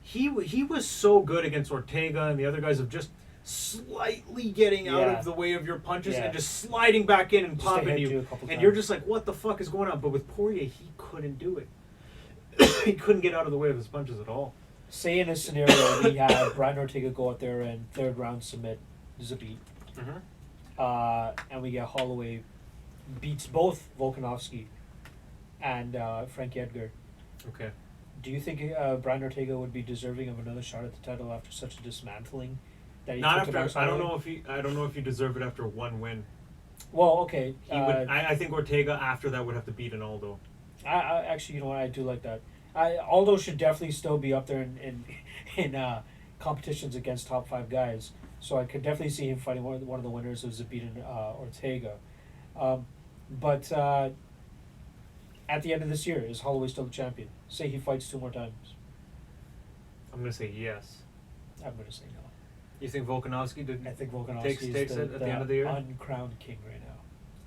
He was so good against Ortega and the other guys of just slightly getting out of the way of your punches and just sliding back in and popping you. And you're just like, what the fuck is going on? But with Poirier, he couldn't do it. He couldn't get out of the way of his punches at all. Say in a scenario we have Brian Ortega go out there and third round submit Zabit. And we get Holloway beats both Volkanovski and Frankie Edgar. Okay. Do you think Brian Ortega would be deserving of another shot at the title after such a dismantling that he Not took after. to I don't know if you deserve it after one win. Well, okay. I think Ortega after that would have to beat an Aldo. I actually, you know what? I do like that. Aldo should definitely still be up there in competitions against top 5 guys. So I could definitely see him fighting one of the winners of Zabit and Ortega. But at the end of this year, is Holloway still the champion? Say he fights 2 more times. I'm gonna say yes. I'm going to say no. You think Volkanovski I think Volkanovski takes is it at the end of the year? uncrowned king right now.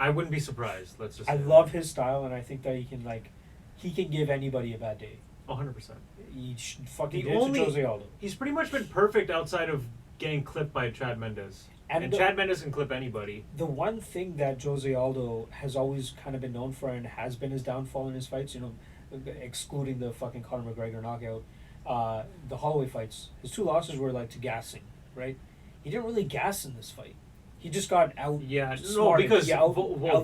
I wouldn't be surprised. Let's just. I say love his style, and I think that he can give anybody a bad day. 100%. He fucking The did only- to Jose Aldo. He's pretty much been perfect outside of getting clipped by Chad Mendes. And the, Chad Mendes can clip anybody. the one thing that Jose Aldo has always kind of been known for and has been his downfall in his fights, you know, excluding the fucking Conor McGregor knockout, the Holloway fights, his 2 losses were like to gassing, right? He didn't really gas in this fight. He just got out. Yeah, no, smarted. because He out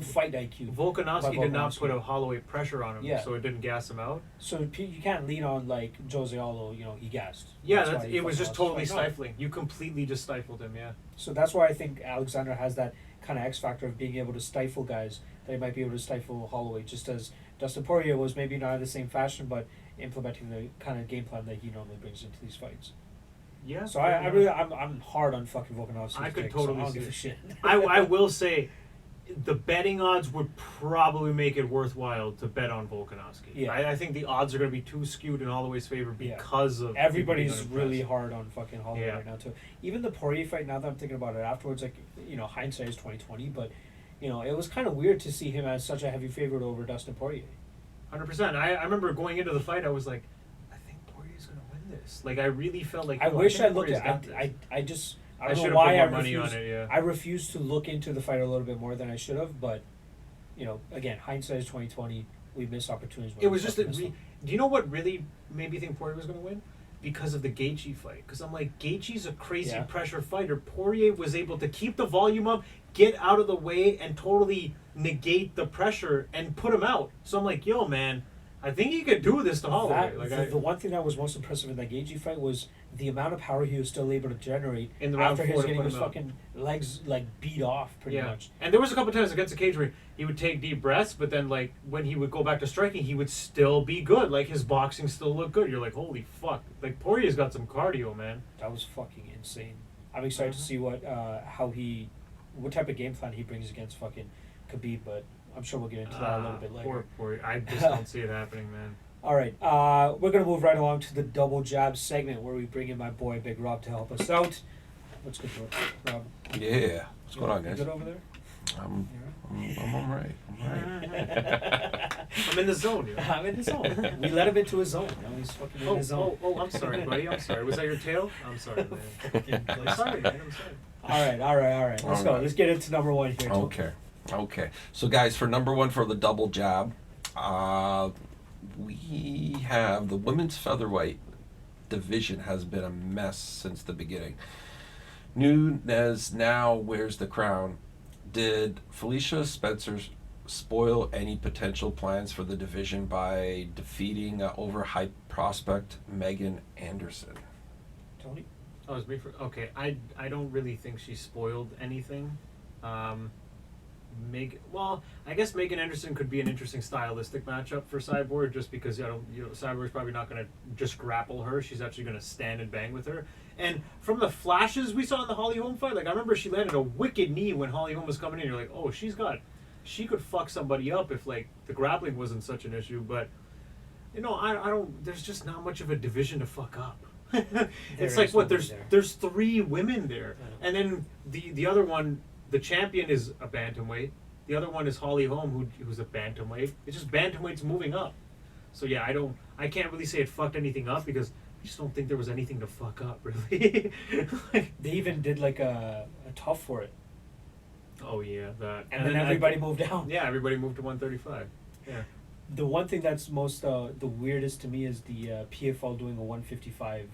fight IQ. Volkanovski did not Volkanovski. put a Holloway pressure on him, Yeah. so it didn't gas him out. So you can't lean on like Jose Aldo. You know, he gassed. Yeah, That's why he it was fucking just lost totally his fight. No. stifling. You completely just stifled him, yeah. So that's why I think Alexander has that kind of X factor of being able to stifle guys that he might be able to stifle Holloway, just as Dustin Poirier was maybe not in the same fashion, but implementing the kind of game plan that he normally brings into these fights. Yeah. So I'm hard on fucking Volkanovski. I could so totally I don't see give a it. shit. I will say, the betting odds would probably make it worthwhile to bet on Volkanovski. Yeah. I think the odds are going to be too skewed in Holloway's favor Yeah. because of Everybody's people being really unimpressed. hard on fucking Holloway Yeah. right now too. Even the Poirier fight. Now that I'm thinking about it afterwards, like, you know, hindsight is 20/20, but you know, it was kind of weird to see him as such a heavy favorite over Dustin Poirier. 100%. I remember going into the fight, I was like, I think Poirier's going to win this. Like, I really felt like, I wish I think looked Poirier's at. got this. I just. I I don't should know have why put I more money refused. on it, yeah. I refused to look into the fight a little bit more than I should have, but you know, again, hindsight is 20/20. We missed opportunities. when It we was just fucking missed do them. you know what really made me think Poirier was going to win? Because of the Gaethje fight. Because I'm like, Gaethje's a crazy Yeah. pressure fighter. Poirier was able to keep the volume up, get out of the way, and totally negate the pressure and put him out. So I'm like, yo, man, I think he could do this to Holloway. The one thing that was most impressive in that Gaethje fight was the amount of power he was still able to generate In the round after four his to getting put his him out. fucking legs like beat off pretty yeah. much. And there was a couple times against the cage where he would take deep breaths, but then like when he would go back to striking, he would still be good. Like his boxing still looked good. You're like, holy fuck! Like Poirier's got some cardio, man. That was fucking insane. I'm excited to see what type of game plan he brings against fucking Khabib, but I'm sure we'll get into that a little bit later. Poor Poirier. I just don't see it happening, man. All right, we're gonna move right along to the double jab segment where we bring in my boy Big Rob to help us out. What's good, Rob? Yeah. What's going on, You guys? good over there? I'm all right. I'm all right. I'm in the zone. You know? I'm in his zone. We let him into his zone. Now he's fucking in his zone. I'm sorry, buddy. I'm sorry. Was that your tail? I'm sorry, man. I'm sorry, man. I'm sorry. All right. Let's go. All right. Let's get into number 1 here. Okay. So, guys, for number 1 for the double jab, we have the women's featherweight division has been a mess since the beginning. Nunes now wears the crown. Did Felicia Spencer spoil any potential plans for the division by defeating overhyped prospect Megan Anderson? Tony? Oh, it's me for okay. I don't really think she spoiled anything. I guess Megan Anderson could be an interesting stylistic matchup for Cyborg, just because Cyborg's probably not going to just grapple her. She's actually going to stand and bang with her. And from the flashes we saw in the Holly Holm fight, like I remember she landed a wicked knee when Holly Holm was coming in. You're like, oh, she could fuck somebody up if like the grappling wasn't such an issue. But I don't. There's just not much of a division to fuck up. It's like what there's 3 women there, and then the other one. The champion is a bantamweight. The other one is Holly Holm, who's a bantamweight. It's just bantamweights moving up. So yeah, I can't really say it fucked anything up because I just don't think there was anything to fuck up really. They even did like a tough for it. Oh yeah, that. And then everybody moved down. Yeah, everybody moved to 135. Yeah. The one thing that's most the weirdest to me is the PFL doing a 155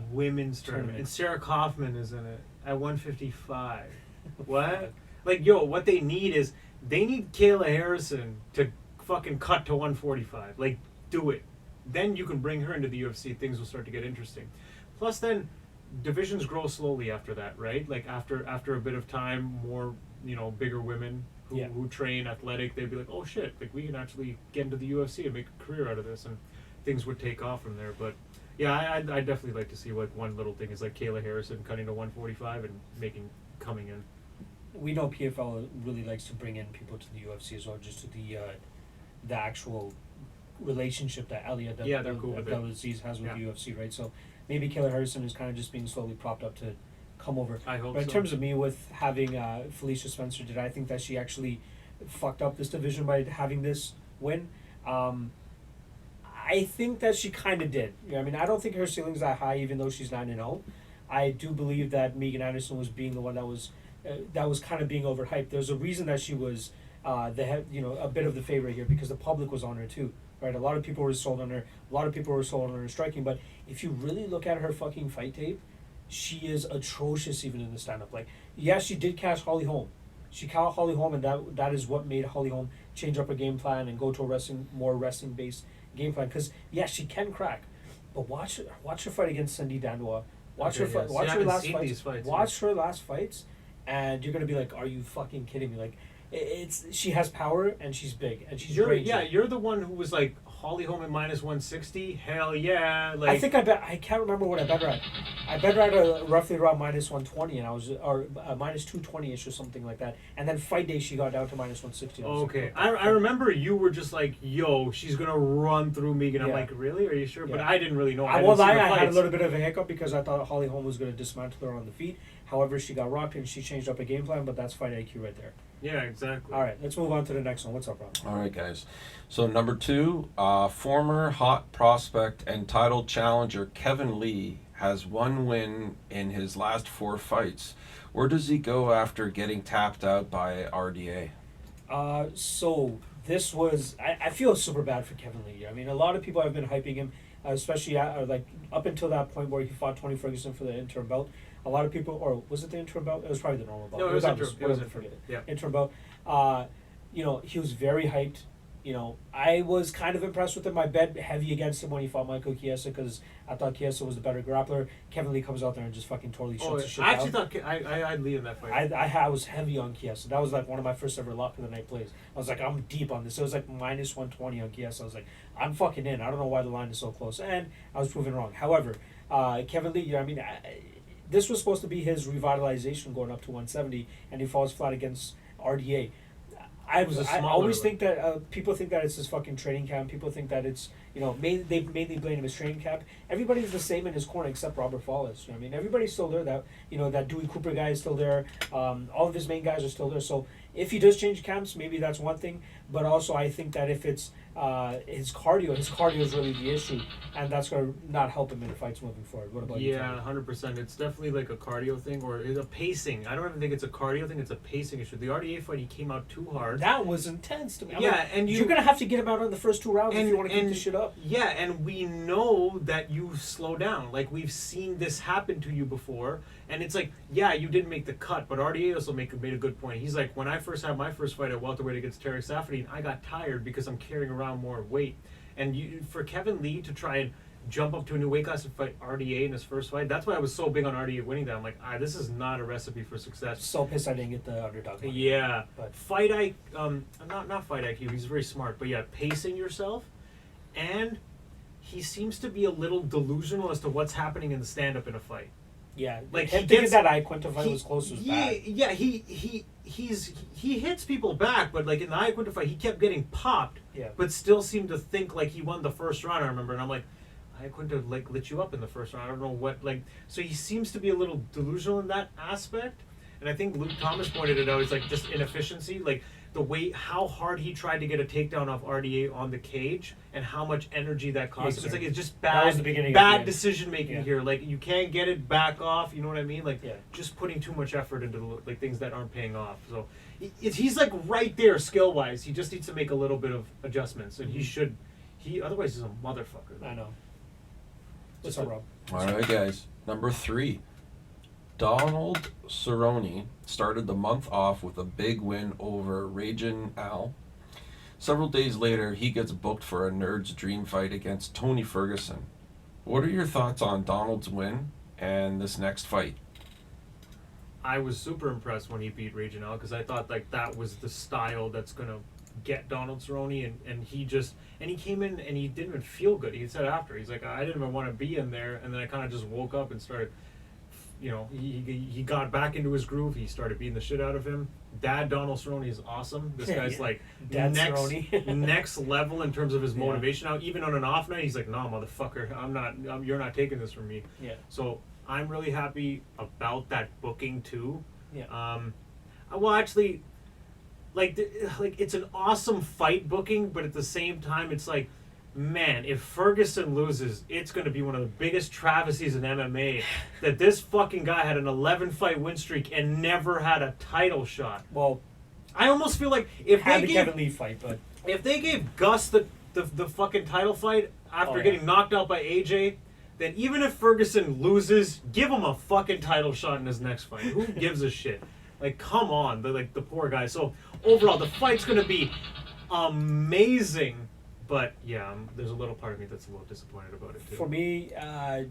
Women's tournament. And Sarah Kaufman is in it at 155. What? Like, what they need Kayla Harrison to fucking cut to 145. Like, do it. Then you can bring her into the UFC. Things will start to get interesting. Plus, then divisions grow slowly after that, right? Like after a bit of time, more bigger women who train athletic, they'd be like, oh shit, like we can actually get into the UFC and make a career out of this, and things would take off from there. But yeah, I definitely like to see like one little thing is like Kayla Harrison cutting to 145 and coming in. We know PFL really likes to bring in people to the UFC as well, just to the actual relationship that they're cool with it. Abdelaziz has with the UFC, right? So maybe Kayla Harrison is kind of just being slowly propped up to come over. I hope But in so. terms of me with having Felicia Spencer, did I think that she actually fucked up this division by having this win? I think that she kind of did. I mean, I don't think her ceiling's that high, even though she's 9-0. I do believe that Megan Anderson was being the one that was kind of being overhyped. There's a reason that she was a bit of the favorite here, because the public was on her too, right? A lot of people were sold on her. A lot of people were sold on her striking. But if you really look at her fucking fight tape, she is atrocious even in the stand-up. Like, yes, she did catch Holly Holm. She caught Holly Holm, and that is what made Holly Holm change up her game plan and go to a more wrestling-based game plan. Because yes, she can crack, but watch her fight against Cindy Dandois. Watch her fight. Watch her last fights. Watch her last fights, and you're gonna be like, "Are you fucking kidding me?" Like, she has power and she's big and she's raging. Yeah, you're the one who was like Holly Holm at minus 160. Hell yeah! Like I think I can't remember what I bet her at. I bet her at roughly around minus 120, and I was minus 220ish or something like that. And then fight day she got down to minus 160. Okay, I remember you were just like, "Yo, she's gonna run through Megan." I'm like, "Really? Are you sure?" But I didn't really know. I had a little bit of a hiccup because I thought Holly Holm was gonna dismantle her on the feet. However, she got rocked and she changed up a game plan. But that's fight IQ right there. Yeah, exactly. All right, let's move on to the next one. What's up, Rob? All right, guys. So number 2, former hot prospect and title challenger Kevin Lee has one win in his last 4 fights. Where does he go after getting tapped out by RDA? So this was I feel super bad for Kevin Lee. I mean, a lot of people have been hyping him, especially like up until that point where he fought Tony Ferguson for the interim belt. A lot of people, or was it the interim belt? It was probably the normal belt. No, it was interim. Interim belt. He was very hyped. I was kind of impressed with him. I bet heavy against him when he fought Michael Chiesa because I thought Chiesa was the better grappler. Kevin Lee comes out there and just fucking totally shuts his shit down. I actually thought I'd lead in that fight. I was heavy on Chiesa. That was like one of my first ever lock of the night plays. I was like, I'm deep on this. It was like minus 120 on Chiesa. I was like, I'm fucking in. I don't know why the line is so close. And I was proven wrong. However, Kevin Lee, this was supposed to be his revitalization going up to 170, and he falls flat against RDA. I always think that people think that it's his fucking training camp. People think that it's they mainly blame him his training camp. Everybody's the same in his corner except Robert Flawless. Everybody's still there. That Dewey Cooper guy is still there. All of his main guys are still there. So if he does change camps, maybe that's one thing. But also I think that if it's his cardio is really the issue, and that's going to not help him in fights moving forward. What about you? Yeah, 100%. It's definitely like a cardio thing or a pacing. I don't even think it's a cardio thing. It's a pacing issue. The RDA fight, he came out too hard. That was intense to me. And you're going to have to get him out in the first 2 rounds if you want to keep this shit up. Yeah, and we know that you slow down. Like, we've seen this happen to you before. And it's like, yeah, you didn't make the cut, but RDA also made a good point. He's like, when I first had my first fight at welterweight against Tarek Safadine, I got tired because I'm carrying around more weight. And for Kevin Lee to try and jump up to a new weight class and fight RDA in his first fight, that's why I was so big on RDA winning that. I'm like, this is not a recipe for success. So pissed I didn't get the underdog money. Yeah, but fight IQ, not fight IQ. He's very smart, but yeah, pacing yourself, and he seems to be a little delusional as to what's happening in the stand-up in a fight. Yeah, like him thinking that Iaquinta fight was close was bad. Yeah, he hits people back, but like in the Iaquinta fight, he kept getting popped. Yeah. But still seemed to think like he won the first round. I remember, and I'm like, Iaquinta like lit you up in the first round. I don't know what So he seems to be a little delusional in that aspect. And I think Luke Thomas pointed it out. It's like just inefficiency, like the way how hard he tried to get a takedown off RDA on the cage and how much energy that cost him. It's like it's just bad decision making here. Like you can't get it back off. You know what I mean? Like just putting too much effort into like things that aren't paying off. So he's like right there skill wise. He just needs to make a little bit of adjustments, and he should. Otherwise he's a motherfucker. I know. What's up, Rob? All right, guys. Number 3. Donald Cerrone started the month off with a big win over Ragin Al. Several days later, he gets booked for a nerd's dream fight against Tony Ferguson. What are your thoughts on Donald's win and this next fight? I was super impressed when he beat Reginald because I thought like that was the style that's gonna get Donald Cerrone, and he came in and he didn't even feel good. He said after, he's like, I didn't even want to be in there, and then I kind of just woke up and started, he got back into his groove. He started beating the shit out of him. Dad Donald Cerrone is awesome. This guy's like Dad next Cerrone. next level in terms of his motivation. Now, even on an off night, he's like, "No, motherfucker, you're not taking this from me." Yeah. So I'm really happy about that booking too. Yeah. Well, actually, like it's an awesome fight booking, but at the same time, it's like, man, if Ferguson loses, it's going to be one of the biggest travesties in MMA that this fucking guy had an 11 fight win streak and never had a title shot. Well, I almost feel like if had they the gave Kevin Lee fight, but if they gave Gus the fucking title fight after getting knocked out by AJ, then even if Ferguson loses, give him a fucking title shot in his next fight. Who gives a shit? Like, come on, the poor guy. So overall, the fight's going to be amazing. But yeah, there's a little part of me that's a little disappointed about it too. for me,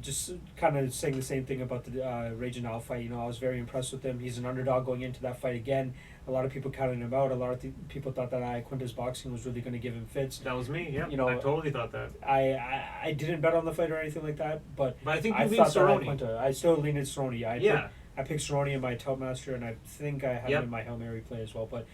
just kind of saying the same thing about the Reginald fight. I was very impressed with him. He's an underdog going into that fight again. A lot of people counted him out. A lot of people thought that Quintus Boxing was really going to give him fits. That was me. Yeah, I I totally thought that. I didn't bet on the fight or anything like that, but I think I you lean thought that Cerrone. I still leaned Cerrone. I picked Cerrone in my Toutmaster, and I think I had him in my Hail Mary play as well. But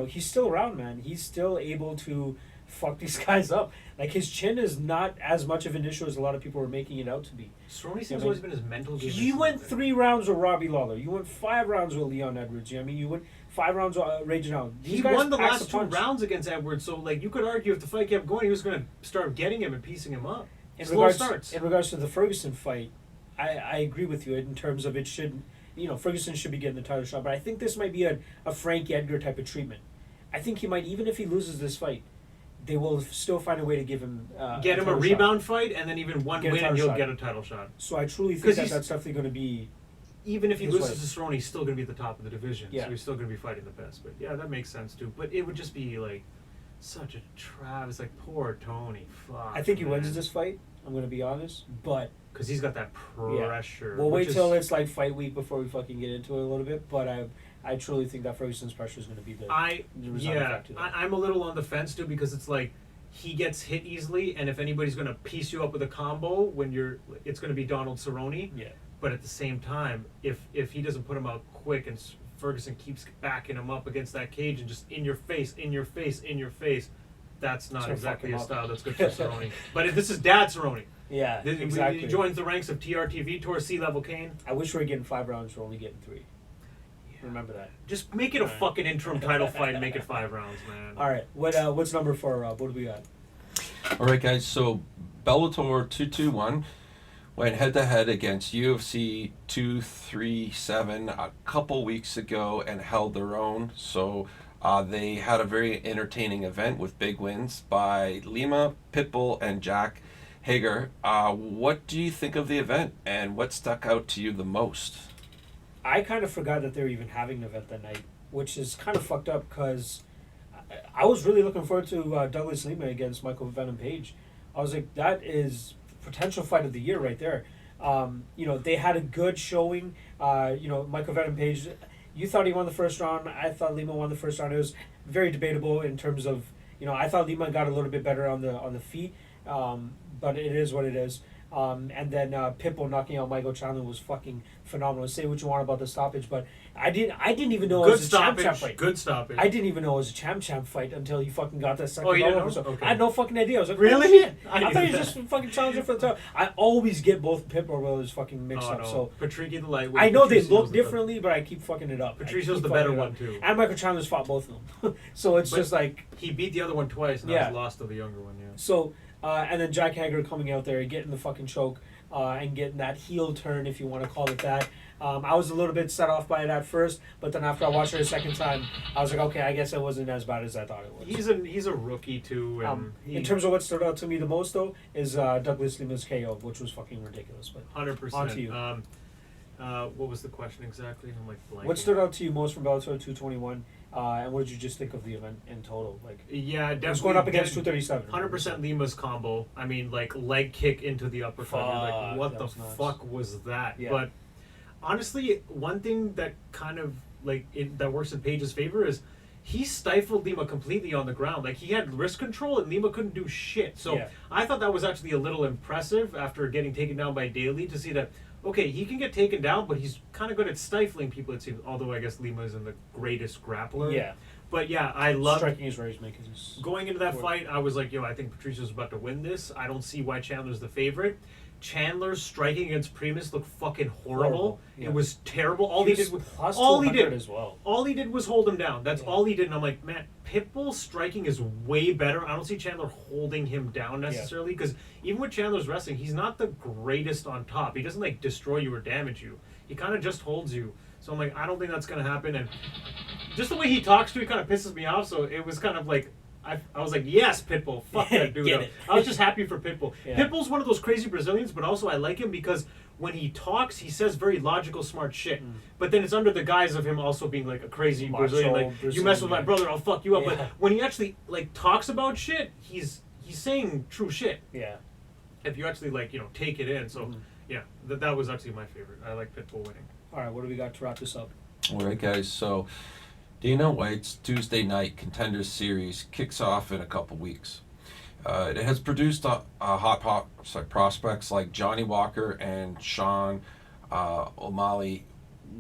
he's still around, man. He's still able to fuck these guys up. Like, his chin is not as much of an issue as a lot of people are making it out to be. Cerrone seems always been his mental game. You went 3 rounds with Robbie Lawler. You went 5 rounds with Leon Edwards. You went 5 rounds with Reginald. He won the last 2 rounds against Edwards, so like you could argue if the fight kept going, he was going to start getting him and piecing him up. In regards to the Ferguson fight, I agree with you in terms of it should, Ferguson should be getting the title shot, but I think this might be a Frank Edgar type of treatment. I think he might, even if he loses this fight, they will still find a way to give him get him a rebound fight, and then even one win, and he'll get a title shot. So I truly think that's definitely going to be. Even if he loses to Cerrone, he's still going to be at the top of the division. Yeah. So he's still going to be fighting the best. But yeah, that makes sense too. But it would just be like such a Travis, like poor Tony. Fuck. I think he wins this fight. I'm going to be honest, but because he's got that pressure. We'll wait till it's like fight week before we fucking get into it a little bit. But I truly think that Ferguson's pressure is going to be the I'm a little on the fence too, because it's like he gets hit easily, and if anybody's going to piece you up with a combo it's going to be Donald Cerrone. Yeah. But at the same time, if he doesn't put him out quick and Ferguson keeps backing him up against that cage and just in your face, that's not exactly a style that's good for Cerrone. But if this is Dad Cerrone. Yeah, exactly. He joins the ranks of TRT Vitor, C-Level Kane. I wish we were getting 5 rounds. We're only getting 3. Yeah. Remember that. Just make it a fucking interim title fight and make it 5 rounds, man. All right. What's number 4, Rob? What do we got? All right, guys. So Bellator 221 went head-to-head against UFC 237 a couple weeks ago and held their own. So they had a very entertaining event with big wins by Lima, Pitbull, and Jack Hager. What do you think of the event, and what stuck out to you the most? I kind of forgot that they were even having an event that night, which is kind of fucked up because I was really looking forward to Douglas Lima against Michael Venom Page. I was like, that is potential fight of the year right there. They had a good showing. Michael Venom Page, you thought he won the first round. I thought Lima won the first round. It was very debatable in terms of, I thought Lima got a little bit better on the feet, but it is what it is. And then Pitbull knocking out Michael Chandler was fucking phenomenal. Say what you want about the stoppage, but I didn't even know it was a champ fight. Good stoppage. I didn't even know it was a champ fight until he fucking got that second bell over. Know? So okay. I had no fucking idea. I was like, really? Oh, shit. I thought he was just fucking challenging for the title. I always get both Pitbull brothers fucking mixed up. No. So Patricky the lightweight. I know they look differently, but I keep fucking it up. Patricio's the better one too. And Michael Chandler's fought both of them, so it's just like he beat the other one twice, and he's lost to the younger one. Yeah. So and then Jack Hager coming out there, getting the fucking choke. And getting that heel turn, if you want to call it that. I was a little bit set off by it at first, but then after I watched it a second time, I was like, okay, I guess it wasn't as bad as I thought it was. He's a rookie too. In terms of what stood out to me the most, though, is Douglas Lima's KO, which was fucking ridiculous. But 100%. On to you. What was the question exactly? I'm like blanking. What stood out to you most from Bellator 221? And what did you just think of the event in total? Yeah, definitely. It was going up against 237. 100% Lima's combo. I mean, leg kick into the uppercut. You're like, what the fuck was that? Yeah. But honestly, one thing that kind of that works in Page's favor is he stifled Lima completely on the ground. Like, he had wrist control and Lima couldn't do shit. So Yeah. I thought that was actually a little impressive after getting taken down by Daly to see that, okay, he can get taken down, but he's kind of good at stifling people, it seems. Although I guess Lima isn't the greatest grappler. Yeah. But yeah, I love striking is where he's making his going into that work. fight. I was like, yo, I think Patricia's about to win this. I don't see why Chandler's the favorite. Chandler's striking against Primus looked fucking horrible. Yeah. It was terrible. All he did was plus all he 200 did as well. all he did was hold him down. That's Yeah. all he did. And I'm like, man, Pitbull's striking is way better. I don't see Chandler holding him down necessarily, because even with Chandler's wrestling, he's not the greatest on top. He doesn't like destroy you or damage you. He kind of just holds you. So I'm like, I don't think that's gonna happen. And just the way he talks to you kind of pisses me off. So it was kind of like, I was like, yes, Pitbull, fuck that dude Get up. it. I was just happy for Pitbull. Yeah. Pitbull's one of those crazy Brazilians, but also I like him because when he talks, he says very logical, smart shit. But then it's under the guise of him also being like a crazy Macho Brazilian. Like, you mess with my Brazilian. brother, I'll fuck you up. Yeah. But when he actually like talks about shit, he's saying true shit. Yeah. If you actually like, take it in. So Mhm. yeah, that was actually my favorite. I like Pitbull winning. All right, what do we got to wrap this up? All right, guys. So, Dana White's Tuesday Night Contenders Series kicks off in a couple weeks. It has produced prospects like Johnny Walker and Sean O'Malley.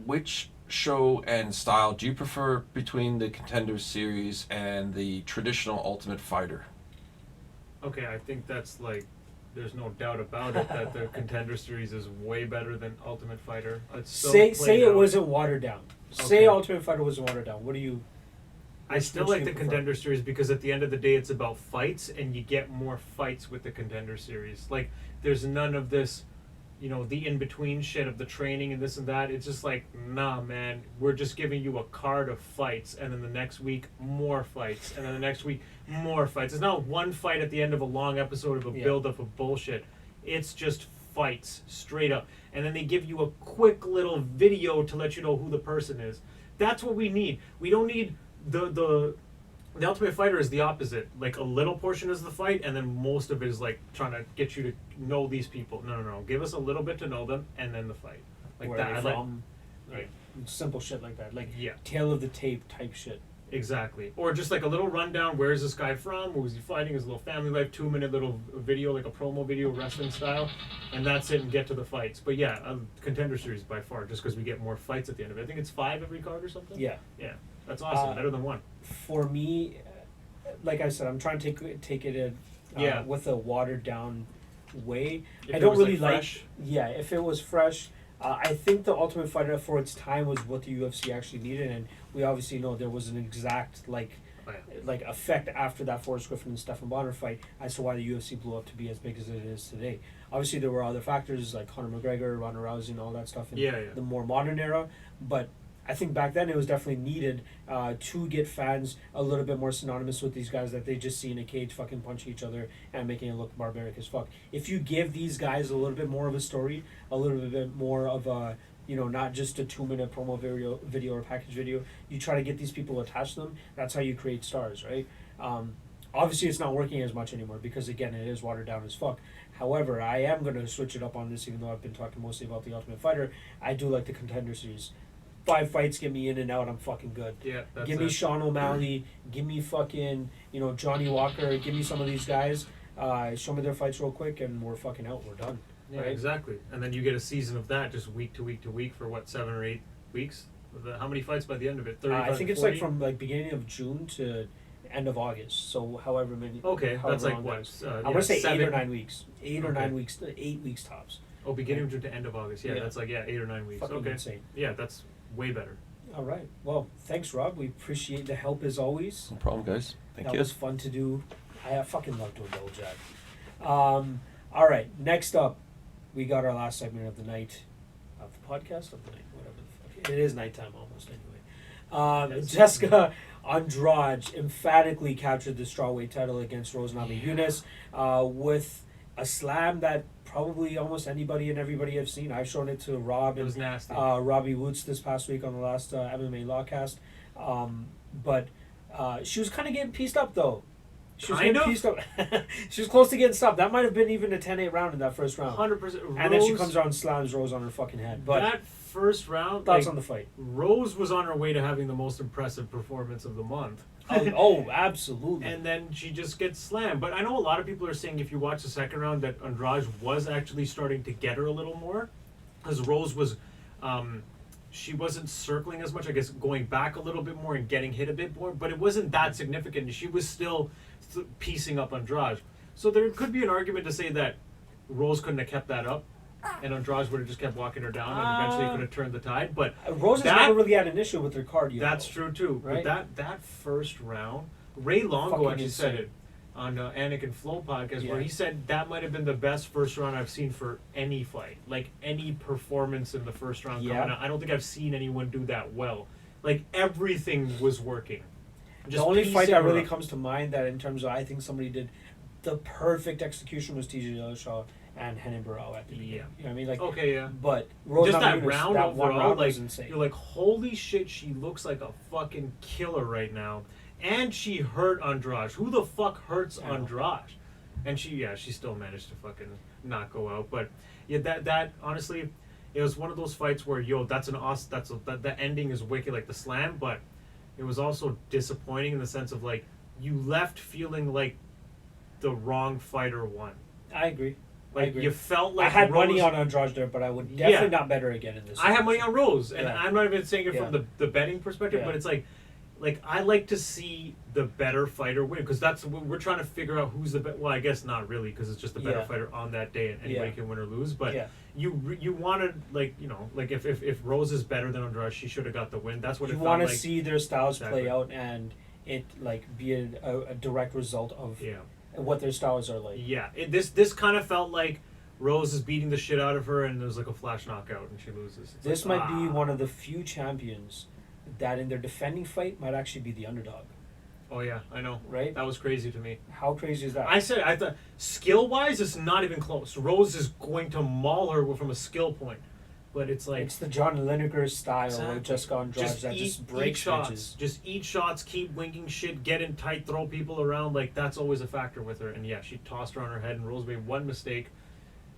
Which show and style do you prefer between the Contenders Series and the traditional Ultimate Fighter? Okay, I think that's like, there's no doubt about it that the Contender Series is way better than Ultimate Fighter. It's so Say played it out. wasn't watered down. Okay. Say Ultimate Fighter wasn't watered down. What do you? I still which like do the you prefer? Contender Series because at the end of the day, it's about fights, and you get more fights with the Contender Series. Like, there's none of this, the in-between shit of the training and this and that. It's just like, nah, man, we're just giving you a card of fights, and then the next week, more fights, and then the next week, more fights. It's not one fight at the end of a long episode of a Yeah. build-up of bullshit. It's just fights, straight up. And then they give you a quick little video to let you know who the person is. That's what we need. We don't need the Ultimate Fighter is the opposite. Like, a little portion is the fight, and then most of it is like trying to get you to know these people. No. Give us a little bit to know them, and then the fight. Like Where that. are I they like. from? Right. Simple shit like that, like Yeah. tail of the tape type shit. Exactly. Or just like a little rundown. Where is this guy from? Who was he fighting? His little family life. 2-minute little video, like a promo video, wrestling style, and that's it. And get to the fights. But yeah, Contender Series by far, just because we get more fights at the end of it. I think it's 5 every card or something. Yeah. Yeah. That's awesome. Uh, Better than 1. For me, like I said, I'm trying to take it in, Yeah. with a watered down way. If I it don't was, really like, like. fresh. Yeah, if it was fresh, I think the Ultimate Fighter for its time was what the UFC actually needed, and we obviously know there was an exact Oh, yeah. like effect after that Forrest Griffin and Stephan Bonner fight as to why the UFC blew up to be as big as it is today. Obviously, there were other factors like Conor McGregor, Ronda Rousey, and all that stuff in Yeah. the more modern era, but I think back then it was definitely needed to get fans a little bit more synonymous with these guys that they just see in a cage fucking punching each other and making it look barbaric as fuck. If you give these guys a little bit more of a story, a little bit more of a, not just a 2-minute promo video or package video, you try to get these people attached to them, that's how you create stars, right? Obviously it's not working as much anymore because again it is watered down as fuck. However, I am going to switch it up on this even though I've been talking mostly about the Ultimate Fighter. I do like the Contender Series. 5 fights, get me in and out, I'm fucking good. Yeah. That's Give me it. Sean O'Malley, give me fucking, Johnny Walker, give me some of these guys, show me their fights real quick and we're fucking out, we're done. Yeah, right? exactly. And then you get a season of that, just week to week to week for what, 7 or 8 weeks? How many fights by the end of it? 30. I think it's like from like beginning of June to end of August, so however many. Okay, however that's like long what? that is. I want to say 8 or 9 weeks. 8 or Okay. 9 weeks, 8 weeks tops. Oh, beginning of June to end of August. Yeah, Yeah. that's like 8 or 9 weeks. Fucking Okay. insane. Yeah, that's way better. All right. Well, thanks, Rob. We appreciate the help as always. No problem, guys. Thank That you. was fun to do. I fucking love doing Double Jack. All right. Next up, we got our last segment of the night, of the podcast of the night, whatever the fuck. It is nighttime almost anyway. Yes. Jessica Andrade emphatically captured the strawweight title against Rose Namajunas with a slam that probably almost anybody and everybody have seen. I've shown it to Rob It and was nasty. Robbie Woods this past week on the last MMA Lawcast. But she was kind of getting pieced up though. She was Kind getting of. pieced up. She was close to getting stopped. That might have been even a 10-8 round in that first round. 100%. And then she comes out and slams Rose on her fucking head. But that first round, thoughts like, on the fight? Rose was on her way to having the most impressive performance of the month. Absolutely. And then she just gets slammed. But I know a lot of people are saying if you watch the second round that Andrade was actually starting to get her a little more. Because Rose was, she wasn't circling as much, I guess, going back a little bit more and getting hit a bit more. But it wasn't that significant. She was still piecing up Andrade. So there could be an argument to say that Rose couldn't have kept that up. And Andrade would have just kept walking her down and eventually could have turned the tide. But Rose has never really had an issue with her cardio. that's true too. Right? But that first round, Ray Longo Fucking actually insane. said it on Anik and Flo podcast Yeah. where he said that might have been the best first round I've seen for any fight. Like any performance in the first round Yeah. coming out. I don't think I've seen anyone do that well. Like everything was working. The only fight piecing that her really up. comes to mind that in terms of I think somebody did the perfect execution was TJ Dillashaw and Henan Barrow at the beginning. Yeah. You know what I mean? Like, Okay, yeah. but Rose Just that Namajunas, round that one overall, round like was insane. you're like, holy shit, she looks like a fucking killer right now, and she hurt Andrade. Who the fuck hurts I know. Andrade? And she still managed to fucking not go out. But yeah, that honestly, it was one of those fights where that's an awesome. The ending is wicked, like the slam, but it was also disappointing in the sense of like you left feeling like the wrong fighter won. I agree. I Like agree. you felt like I had Rose, money on Andrade there, but I would definitely not bet her again in this. I have money situation. on Rose, and Yeah. I'm not even saying it Yeah. from the betting perspective, Yeah. but it's like I like to see the better fighter win because that's we're trying to figure out who's the better. Well, I guess not really because it's just the better Yeah. fighter on that day, and anybody Yeah. can win or lose. But Yeah. you want to like if Rose is better than Andrade, she should have got the win. That's what You it want felt to like. see their styles Exactly. play out and it like be a direct result of Yeah, what their styles are like. yeah. This kind of felt like Rose is beating the shit out of her, and there's like a flash knockout, and she loses. It's This like, might be one of the few champions that in their defending fight might actually be the underdog, Oh yeah, I know. right? That was crazy to me. How crazy is that? I thought skill wise, it's not even close. Rose is going to maul her from a skill point, but it's like It's the John Lineker style Exactly. of Jessica Andrade that just breaks shots. bitches. Just eat shots, keep winking shit, get in tight, throw people around. Like that's always a factor with her. And yeah, she tossed her on her head, and Rose made one mistake.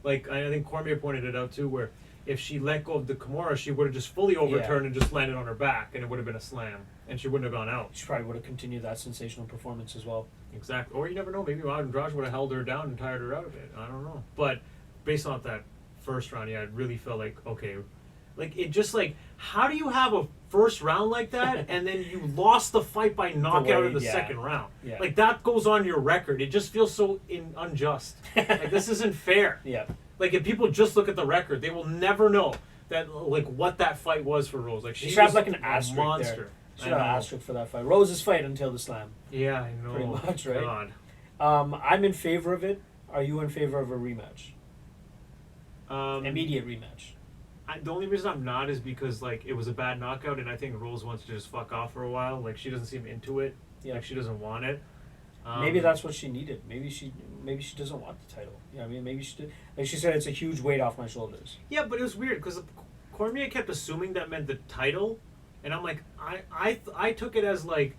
Like I think Cormier pointed it out too, where if she let go of the Kimura, she would have just fully overturned and just landed on her back, and it would have been a slam, and she wouldn't have gone out. She probably would have continued that sensational performance as well. Exactly. Or you never know. Maybe Andrade would have held her down and tired her out a bit. I don't know. But based on that first round, yeah, it really felt like, okay. Like, it just like, how do you have a first round like that and then you lost the fight by knockout in the yeah. second round? Yeah. Like, that goes on your record. It just feels so unjust. Like, this isn't fair. Yeah. Like, if people just look at the record, they will never know that, like, what that fight was for Rose. Like, she She should have was like an a asterisk monster. there. Should I have an know. asterisk for that fight. Rose's fight until the slam. Yeah, I know. Pretty much, right? God. I'm in favor of it. Are you in favor of a rematch? Immediate rematch. The only reason I'm not is because like it was a bad knockout, and I think Rose wants to just fuck off for a while. Like she doesn't seem into it. Yeah. Like she doesn't want it. Maybe that's what she needed. Maybe she doesn't want the title. Yeah, I mean, maybe she did. Like she said, it's a huge weight off my shoulders. Yeah, but it was weird because Cormier kept assuming that meant the title, and I'm like, I took it as like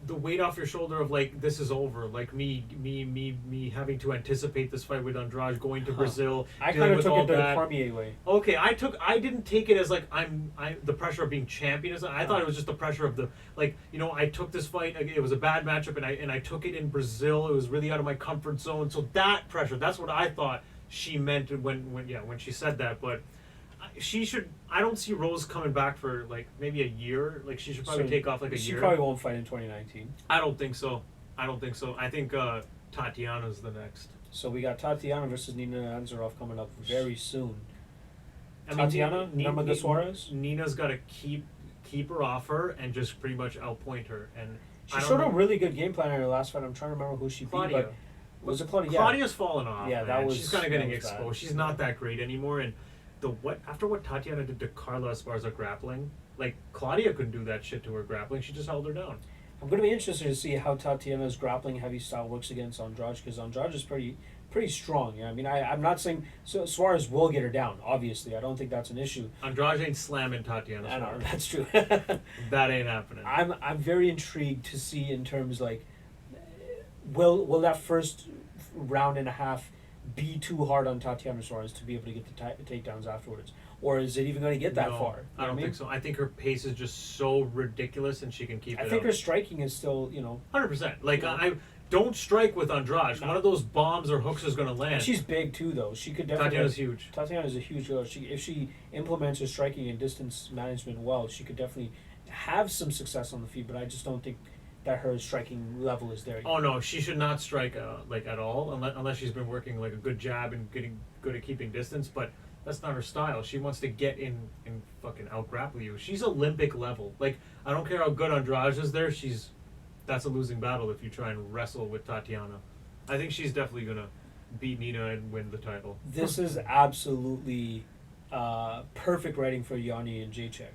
the weight off your shoulder of like this is over. Like me having to anticipate this fight with Andrade going to Brazil. I dealing kind of with took all it the that. Cormier way. Okay, I didn't take it as like I'm the pressure of being champion. I thought it was just the pressure of the like I took this fight. It was a bad matchup, and I took it in Brazil. It was really out of my comfort zone. So that pressure, that's what I thought she meant when she said that. But she should. I don't see Rose coming back for like maybe a year. Like she should probably take off like a She year. probably won't fight in 2019. I don't think so. I think Tatiana's the next. So we got Tatiana versus Nina Ansaroff coming up very soon. I mean, Tatiana, Nurmagomedov Suarez. Nina's got to keep her off her and just pretty much outpoint her. And She I don't showed know. a really good game plan in her last fight. I'm trying to remember who she beat, Claudia. but was it Claudia? Yeah. Claudia's fallen off. Yeah, man. that was- She's kind of getting that was bad. exposed. She's not that great anymore. And after what Tatiana did to Carla Esparza grappling, like Claudia couldn't do that shit to her grappling. She just held her down. I'm going to be interested to see how Tatiana's grappling heavy style works against Andrade, because Andrade is pretty strong. Yeah, I mean, I'm not saying Suarez will get her down. Obviously, I don't think that's an issue. Andrade ain't slamming Tatiana. I know Suarez. that's true. That ain't happening. I'm very intrigued to see in terms like will that first round and a half be too hard on Tatiana Suarez to be able to get the takedowns afterwards, or is it even going to get that No, far? You I know don't what think so. I think her pace is just so ridiculous, and she can keep it I think up. her striking is still, 100%. Like Yeah. I don't strike with Andrade. No. One of those bombs or hooks is going to land. she's big too, though. She could definitely. Tatiana's huge. Tatiana's a huge girl. If she implements her striking and distance management well, she could definitely have some success on the feet. But I just don't think that her striking level is there yet. Oh no, she should not strike like at all unless she's been working like a good jab and getting good at keeping distance. But that's not her style. She wants to get in and fucking out grapple you. She's Olympic level. Like I don't care how good Andrade is there. That's a losing battle if you try and wrestle with Tatiana. I think she's definitely gonna beat Nina and win the title. This is absolutely perfect writing for Yanni and Jacek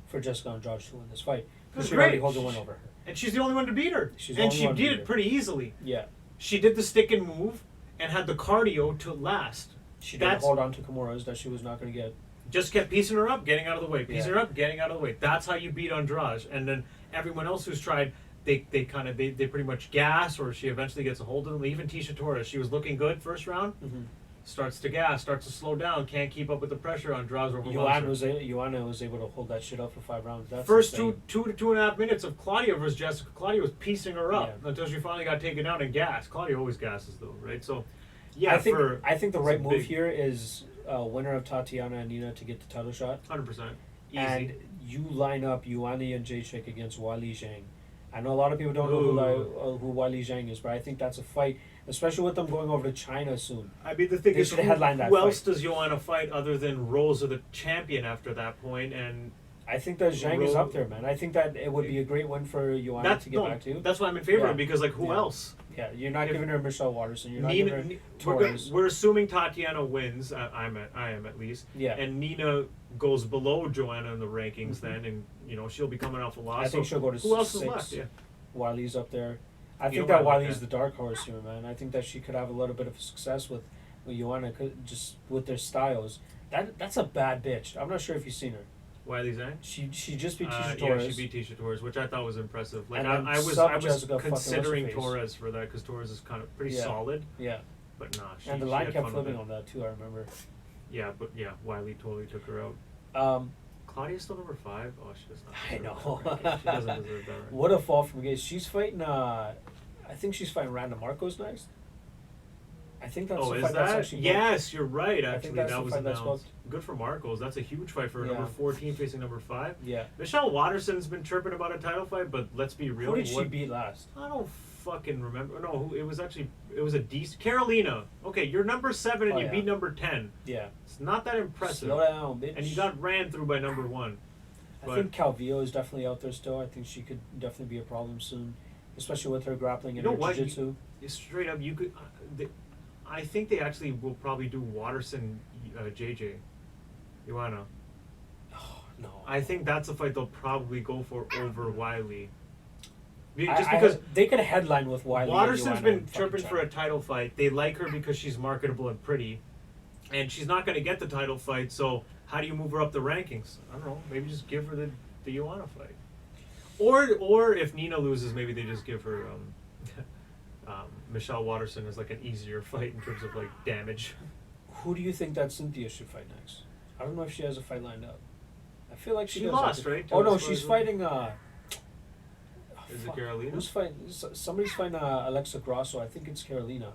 for Jessica Andrade to win this fight. That's Because she already great. holds a win over her. And she's the only one to beat her. She's the and only she one to did beat it her. pretty easily. Yeah. She did the stick and move and had the cardio to last. She did That's- hold on to Kimura's that she was not going to get. Just kept piecing her up, getting out of the way. Piecing Yeah. her up, getting out of the way. That's how you beat Andrade. And then everyone else who's tried, they pretty much gas, or she eventually gets a hold of them. Even Tisha Torres, she was looking good first round, starts to gas, starts to slow down, can't keep up with the pressure. Andrade overwhelms her. Joanna was able to hold that shit up for 5 rounds. That's First insane. two to 2.5 minutes of Claudia versus Jessica. Claudia was piecing her up Yeah. until she finally got taken down and gassed. Claudia always gasses though, right? So, yeah, I think the it's right a move big- here is winner of Tatiana and Nina to get the title shot. 100%. Easy. And you line up Ioane and Jacek against Weili Zhang. I know a lot of people don't know who Weili Zhang is, but I think that's a fight, especially with them going over to China soon. I mean, the thing They is, should headline that who else fight. does Joanna fight other than Rosa, the champion, after that point? And I think that Zhang is up there, man. I think that it would be a great win for Ioane to get back to. that's why I'm in favor of Yeah. it, because like who Yeah. else? Yeah, you're not If- giving her Michelle Watterson. You're not Nina, giving her Torres. we're assuming Tatiana wins. I am at least. Yeah. And Nina goes below Joanna in the rankings Mhm. then, and she'll be coming off a loss. I think So she'll go to who else 6. is left? Yeah. Wiley's up there. I You think don't that mind like Wiley's that. the dark horse here, man. I think that she could have a little bit of success with Joanna, just with their styles. That's a bad bitch. I'm not sure if you've seen her. Wiley Zhang. She just beat Tisha Yeah, Torres. she beat Tisha Torres, which I thought was impressive. Like And then I was Jessica fucking considering what's-her-face. Torres for that because Torres is kind of pretty Yeah. solid, Yeah, but nah. and the she line had kept fun with flipping it. on that too. I remember. Yeah, but yeah, Wiley totally took her out. Claudia's still number 5. Oh, she does not. I deserve know. that ranking. She doesn't deserve that. Ranking. What a fall from grace. She's fighting. I think she's fighting Randa Marcos next. I think that's Oh, the is fight that's that? actually. Yes, you're right. I think Actually, that's that the was fight that's announced. booked. Good for Marcos. That's a huge fight for her. Yeah. Number 14 facing number 5. Yeah. Michelle Watterson's been chirping about a title fight, but let's be real. Who did she what- beat last? I don't fucking remember. No, it was a decent Carolina. Okay, you're number 7 and Oh, you yeah. beat number 10. Yeah. It's not that impressive. Slow down, bitch. And you got ran through by number 1. I think Calvillo is definitely out there still. I think she could definitely be a problem soon, especially with her grappling and You know her what? jiu-jitsu. Straight up, you could. I think they actually will probably do Watterson, JJ, Joanna. Oh, no. I think that's a fight they'll probably go for over Wiley. I- Just because they could headline with Wiley. and Watterson's Joanna been and fucking chirping for a China. title fight. They like her because she's marketable and pretty, and she's not going to get the title fight. So how do you move her up the rankings? I don't know. Maybe just give her the Joanna fight, or if Nina loses, maybe they just give her Michelle Watterson as like an easier fight in terms of like damage. Who do you think that Cynthia should fight next? I don't know if she has a fight lined up. I feel like she She does. lost, right? Oh no, To she's Esparza? fighting. Is it Fuck. Carolina? Who's fighting? Somebody's fighting Alexa Grasso. I think it's Carolina.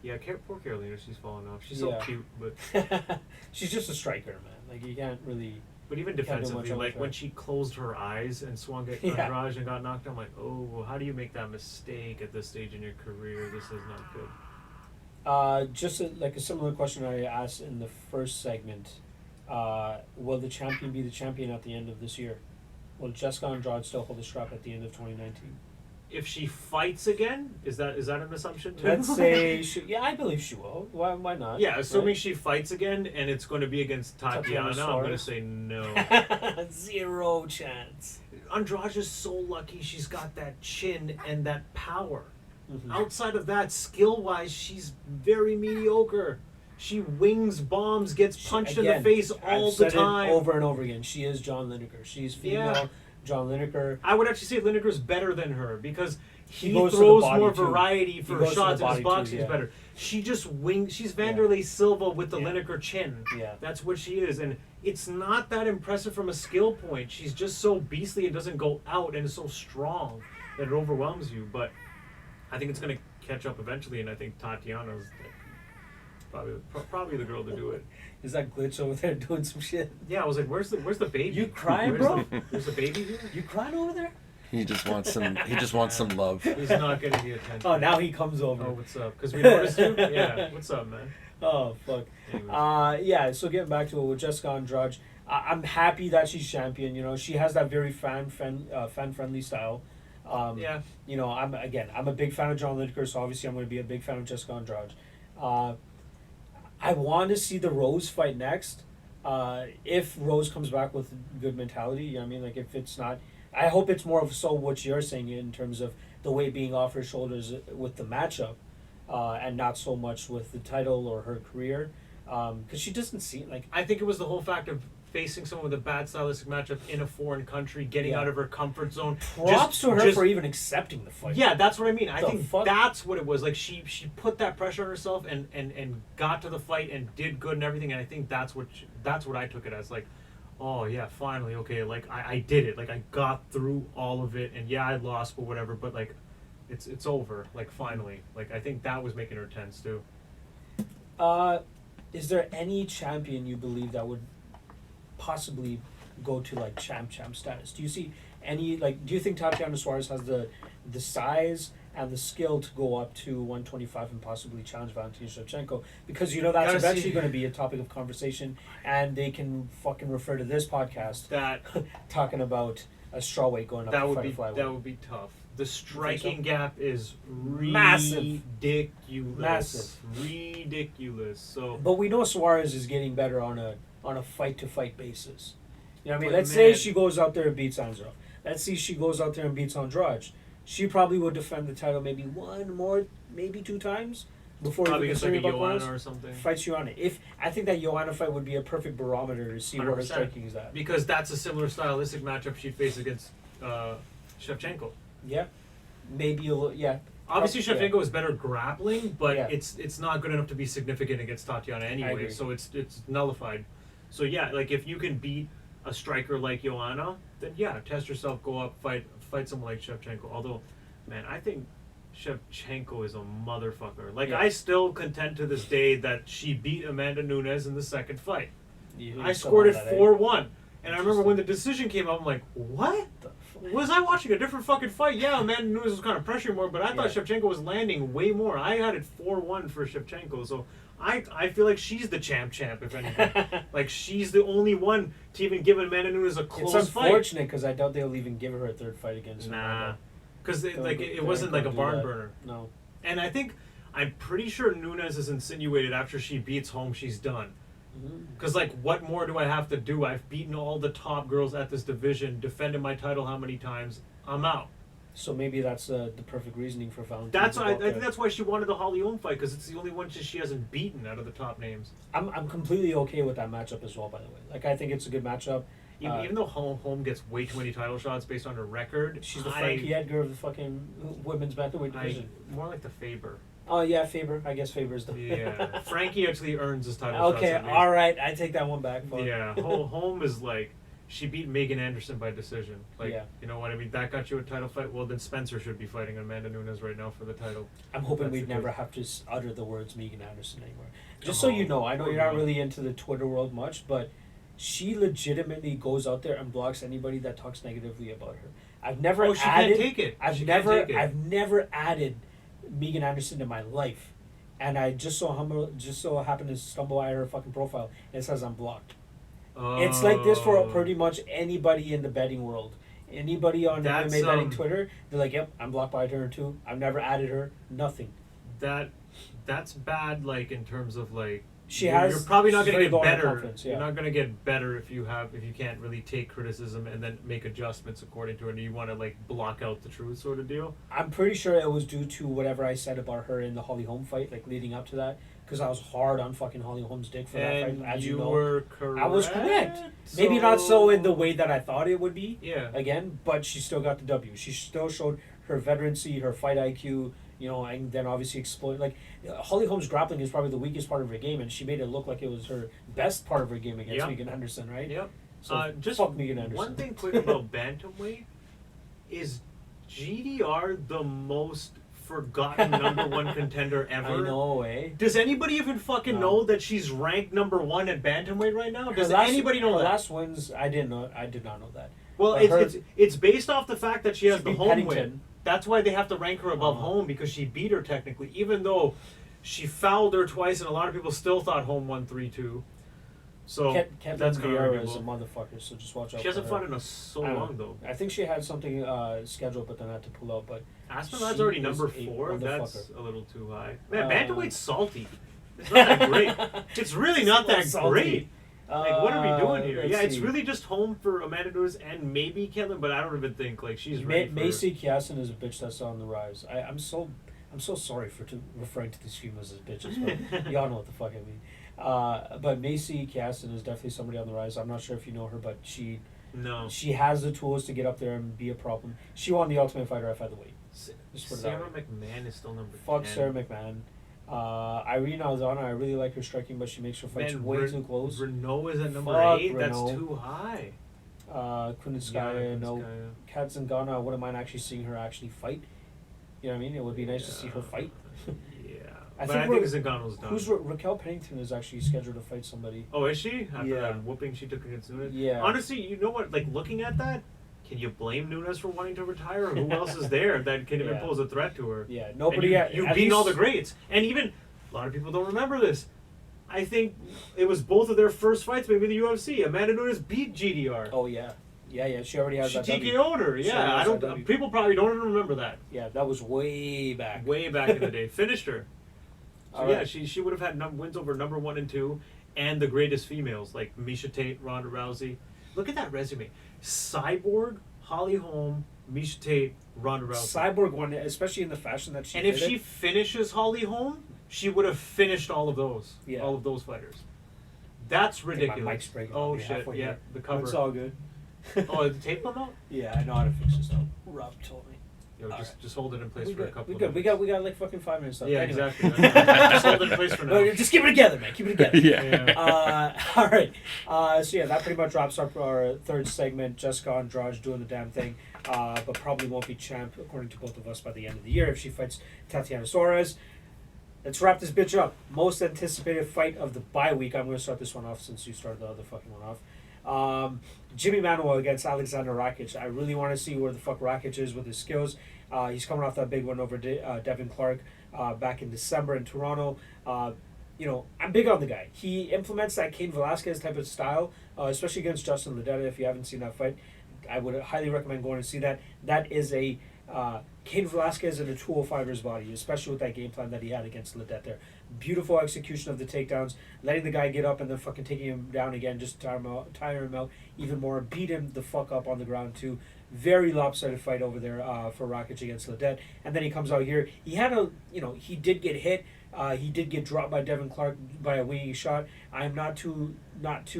Yeah, poor Carolina. She's falling off. She's Yeah. so cute, but She's just a striker, man. Like you can't really. even Can't do much defensively, on like her. when she closed her eyes and swung at Yeah. Andrade and got knocked out, I'm like, oh, well, how do you make that mistake at this stage in your career? This is not good. Just like a similar question I asked in the first segment. Will the champion be the champion at the end of this year? Will Jessica Andrade still hold the strap at the end of 2019? If she fights again, is that an assumption too? Let's say I believe she will. Why not? Yeah, assuming Right? she fights again and it's going to be against Tatiana, I'm going to Suarez. say no. 0 chance. Andrade is so lucky she's got that chin and that power. Mhm. Outside of that, skill-wise, she's very mediocre. She wings bombs, gets punched in the Again, face all I've the said it time. over and over again. She is John Lineker. She's female Yeah. John Lineker. I would actually say Lineker's better than her because he goes to the throws body more too. variety He for goes to the shots, and body his too, boxing is yeah. better. She just wings. She's Yeah. Vanderlei Silva with the Yeah. Lineker chin. Yeah. That's what she is, and it's not that impressive from a skill point. She's just so beastly and doesn't go out, and is so strong that it overwhelms you. But I think it's gonna catch up eventually, and I think Tatiana's probably the girl to do it. Is that glitch over there doing some shit? Yeah, I was like, where's the baby? You crying, Where's bro? There's a baby here. You crying over there? He just wants some. He just wants some love. He's not getting the attention. Oh, now he comes over. Oh, what's up? Because we noticed you. Yeah, what's up, man? Oh, fuck. Anyways. Yeah, so getting back to it with Jessica Andrade, I'm happy that she's champion. You know, she has that very fan-friendly style. Yeah. You know, I'm a big fan of John Lineker, so obviously I'm going to be a big fan of Jessica Andrade. I want to see the Rose fight next. If Rose comes back with good mentality, you know what I mean? Like, if it's not... I hope it's more of so what you're saying in terms of the weight being off her shoulders with the matchup, and not so much with the title or her career. Because she doesn't seem like... I think it was the whole fact of facing someone with a bad stylistic matchup in a foreign country, getting out of her comfort zone. Props to her for even accepting the fight. Yeah, that's what I mean. I think fuck? that's what it was. Like, she put that pressure on herself and got to the fight and did good and everything. And I think that's what I took it as. Like, oh yeah, finally, okay. Like I did it. Like I got through all of it, and yeah, I lost, but whatever. But like, it's over. Like finally. Like I think that was making her tense too. Is there any champion you believe that would possibly go to like champ status? Do you see any, like, do you think Tatiana Suarez has the size and the skill to go up to 125 and possibly challenge Valentina Shevchenko? Because you know that's eventually going to be a topic of conversation, and they can fucking refer to this podcast That talking about a strawweight going up to flyweight. That would be tough. The striking gap is Massive. ridiculous. Ridiculous. So, But we know Suarez is getting better on a fight to fight basis. You know what I mean? But Let's say man- she goes out there and beats Andrade. Let's see she goes out there and beats Andrade. She probably would defend the title maybe one more, maybe two times before probably even against like a considering about Joanna or something. fights Joanna. If I think that Joanna fight would be a perfect barometer to see where her 100%. striking is at. Because that's a similar stylistic matchup she'd face against Shevchenko. Yeah, maybe a little. Yeah, Obviously, Yeah. Shevchenko is better grappling, but Yeah. it's not good enough to be significant against Tatiana anyway. agree. So it's nullified. So yeah, like if you can beat a striker like Joanna, then yeah, test yourself, go up, fight someone like Shevchenko. Although, man, I think Shevchenko is a motherfucker. Like Yeah. I still contend to this day that she beat Amanda Nunes in the second fight. You I still scored it on that, eh? 4-1. And I remember when the decision came out, I'm like, what? Was I watching a different fucking fight? Yeah, Amanda Nunes was kind of pressuring more, but I thought Yeah. Shevchenko was landing way more. I had it 4-1 for Shevchenko, so I feel like she's the champ, if anything. Like, she's the only one to even give Amanda Nunes a close It's fight. unfortunate because I doubt they'll even give her a third fight against Nah. Amanda. Because Don't like go- it don't wasn't go like a do barn that. burner. No. And I'm pretty sure Nunes has insinuated after she beats Holm, she's done. Because, like, what more do I have to do? I've beaten all the top girls at this division, defended my title how many times? I'm out. So maybe that's the perfect reasoning for Valentina. That's to why, go I up think there. that's why she wanted the Holly Holm fight, because it's the only one she hasn't beaten out of the top names. I'm completely okay with that matchup as well. By the way, like I think it's a good matchup. Even though Holm gets way too many title shots based on her record, She's the Frankie Edgar of the fucking women's bantamweight division. more like the Faber. Oh yeah, Faber. I guess Faber's the. Yeah, Frankie actually earns his title shots. Okay, at least. all right. I take that one back. Fuck. Yeah, Holm is like, she beat Megan Anderson by decision. Like, Yeah. you know what I mean? That got you a title fight. Well, then Spencer should be fighting Amanda Nunes right now for the title. I'm hoping That's we'd the never case. have to utter the words Megan Anderson anymore. Just so you know, I know you're not really into the Twitter world much, but she legitimately goes out there and blocks anybody that talks negatively about her. I've never Oh, she added. can't take it. I've She can't never. take it. I've never added Megan Anderson to my life, and I just so happened to stumble at her fucking profile and it says I'm blocked. It's like this for pretty much anybody in the betting world. Anybody on That's, MMA betting Twitter, they're like, "Yep, I'm blocked by her too. I've never added her. Nothing." That's bad. Like in terms of like, You're you're probably not she's going very to get low on better. confidence, yeah. You're not going to get better if you can't really take criticism and then make adjustments according to it. And you want to like block out the truth, sort of deal. I'm pretty sure it was due to whatever I said about her in the Holly Holm fight, like leading up to that, because I was hard on fucking Holly Holm's dick for that And fight. As you you know, were correct. I was correct. Maybe not so in the way that I thought it would be. Yeah. Again, but she still got the W. She still showed her veterancy, her fight IQ, and then obviously explode. Like Holly Holm's grappling is probably the weakest part of her game, and she made it look like it was her best part of her game against Megan Henderson, right? Yep. So Just fuck Megan Henderson. one thing quick about bantamweight is GDR the most forgotten number one contender ever. I know, eh? Does anybody even fucking know that she's ranked number one at bantamweight right now? Does anybody know her that? last wins, I did not know that. Well, it's based off the fact that she has the home win. That's why they have to rank her above Home, because she beat her technically, even though she fouled her twice, and a lot of people still thought Home won 3-2. So that's kind of Andrade arguable. is a motherfucker, so just watch out. She hasn't for her. fought in so long though. I think she had something scheduled, but then had to pull out. But Aspinall's already is number a 4. That's motherfucker. a little too high. Man, bantamweight's salty. It's not that great. It's really not that great. Like, what are we doing here? Yeah, it's really just Home for Amanda Nunes and maybe Caitlin, but I don't even think like she's ready. Macy Kiasen is a bitch that's on the rise. I'm so sorry for referring to these females as bitches, but y'all know what the fuck I mean. But Macy Kiasen is definitely somebody on the rise. I'm not sure if you know her, but she has the tools to get up there and be a problem. She won the Ultimate Fighter at featherweight. Sarah McMahon is still number 10. Fuck Sarah McMahon. Irene Aldana, I really like her striking, but she makes her fights way too close. Renault is at number 8. That's too high. Kunitskaya, no. Kat Zingano, I wouldn't mind actually seeing her actually fight. You know what I mean? It would be nice to see her fight. I think Zingano's done. Raquel Pennington is actually scheduled to fight somebody. Oh, is she? After that whooping she took against Nunes? Yeah. Honestly, you know what? Like, looking at that, can you blame Nunes for wanting to retire? Or who else is there that can even pose a threat to her? Yeah, nobody. You've beaten all the greats. And even, a lot of people don't remember this. I think it was both of their first fights, maybe in the UFC. Amanda Nunes beat GDR. Oh, yeah. Yeah, she already has she that. She TKO'd her. Yeah, I don't. People probably don't even remember that. Yeah, that was way back. Way back in the day. Finished her. So yeah, she would have had wins over number 1 and 2, and the greatest females like Miesha Tate, Ronda Rousey. Look at that resume: Cyborg, Holly Holm, Miesha Tate, Ronda Rousey. Cyborg won, especially in the fashion that she. And if she finishes Holly Holm, she would have finished all of those. Yeah. All of those fighters. That's ridiculous. Oh shit! Yeah, the cover. It's all good. Oh, the tape come out? Yeah, I know how to fix this though. Rob told me. Yo, just hold it in place for a couple. We got like fucking 5 minutes left. Yeah, anyway. exactly. Just hold it in place for now. Just keep it together, man. Keep it together. Yeah. All right. So yeah, that pretty much wraps up our third segment. Jessica Andrade doing the damn thing, but probably won't be champ according to both of us by the end of the year if she fights Tatiana Suarez. Let's wrap this bitch up. Most anticipated fight of the bye week. I'm going to start this one off since you started the other fucking one off. Jimmy Manuwa against Alexander Rakic. I really want to see where the fuck Rakic is with his skills. He's coming off that big one over Devin Clark back in December in Toronto. I'm big on the guy. He implements that Cain Velasquez type of style, especially against Justin Ledet. If you haven't seen that fight, I would highly recommend going to see that. That is a Cain Velasquez in a 205er's body, especially with that game plan that he had against Ledet there. Beautiful execution of the takedowns, letting the guy get up and then fucking taking him down again, just tire him out even more, beat him the fuck up on the ground too. Very lopsided fight over there for Rakic against Ledet. And then he comes out here. He had he did get hit. He did get dropped by Devin Clark by a winging shot. I'm not too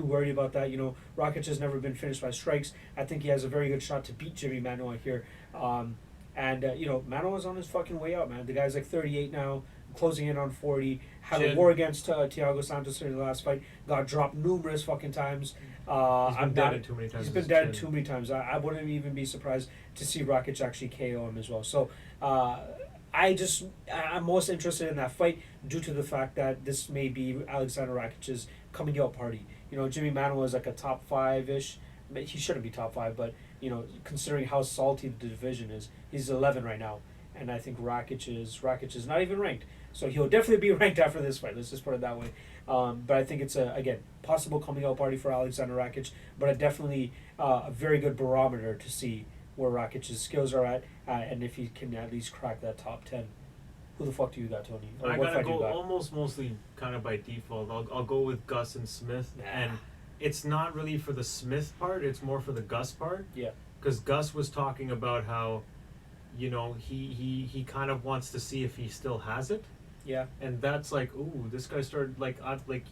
worried about that. Rakic has never been finished by strikes. I think he has a very good shot to beat Jimmy Manuwa here. Manuwa's on his fucking way out, man. The guy's like 38 now, closing in on 40. Had a war against Thiago Santos in the last fight. Got dropped numerous fucking times. He's been dead too many times. He's been dead too many times. I wouldn't even be surprised to see Rakic actually KO him as well. So I'm most interested in that fight due to the fact that this may be Alexander Rakic's coming out party. Jimmy Manuwa is like a top 5-ish. He shouldn't be top 5, but considering how salty the division is, he's 11 right now, and I think Rakic is not even ranked. So he'll definitely be ranked after this fight. Let's just put it that way. But I think it's a possible coming out party for Alexander Rakic, but definitely a very good barometer to see where Rakic's skills are at, and if he can at least crack that top 10. Who the fuck do you got, Tony? I gotta go almost mostly kind of by default. I'll go with Gus and Smith, and it's not really for the Smith part. It's more for the Gus part. Yeah. Because Gus was talking about how, he kind of wants to see if he still has it. Yeah. And that's like, ooh, this guy started like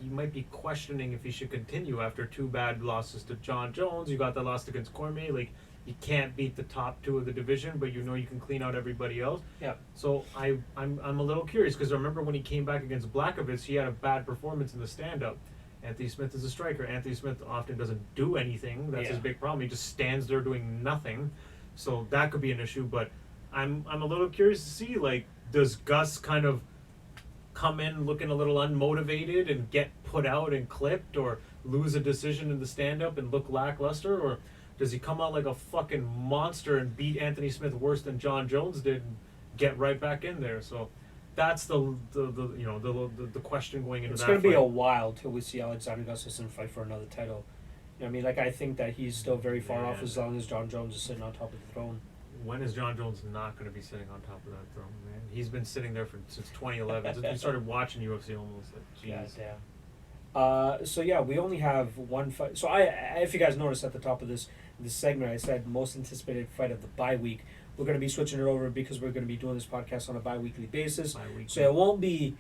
you might be questioning if he should continue after 2 bad losses to John Jones. You got the loss against Cormier. Like, you can't beat the top 2 of the division, but you know you can clean out everybody else. Yeah. So I'm a little curious because I remember when he came back against Blachowicz, he had a bad performance in the stand-up. Anthony Smith is a striker. Anthony Smith often doesn't do anything. That's his big problem. He just stands there doing nothing. So that could be an issue. But I'm a little curious to see, like, does Gus kind of come in looking a little unmotivated and get put out and clipped, or lose a decision in the stand-up and look lackluster, or does he come out like a fucking monster and beat Anthony Smith worse than John Jones did and get right back in there? So that's the question going into It's that going to be fight. a while till we see Alexander Gustafsson fight for another title. You know what I mean? Like, I think that he's still very far off as long as John Jones is sitting on top of the throne. When is John Jones not going to be sitting on top of that throne, man? He's been sitting there since 2011. Since we started watching UFC, almost like, jeez. Damn. So yeah, we only have one fight. So I, if you guys noticed at the top of this segment, I said most anticipated fight of the bye week. We're going to be switching it over because we're going to be doing this podcast on a bi-weekly basis. So it won't be,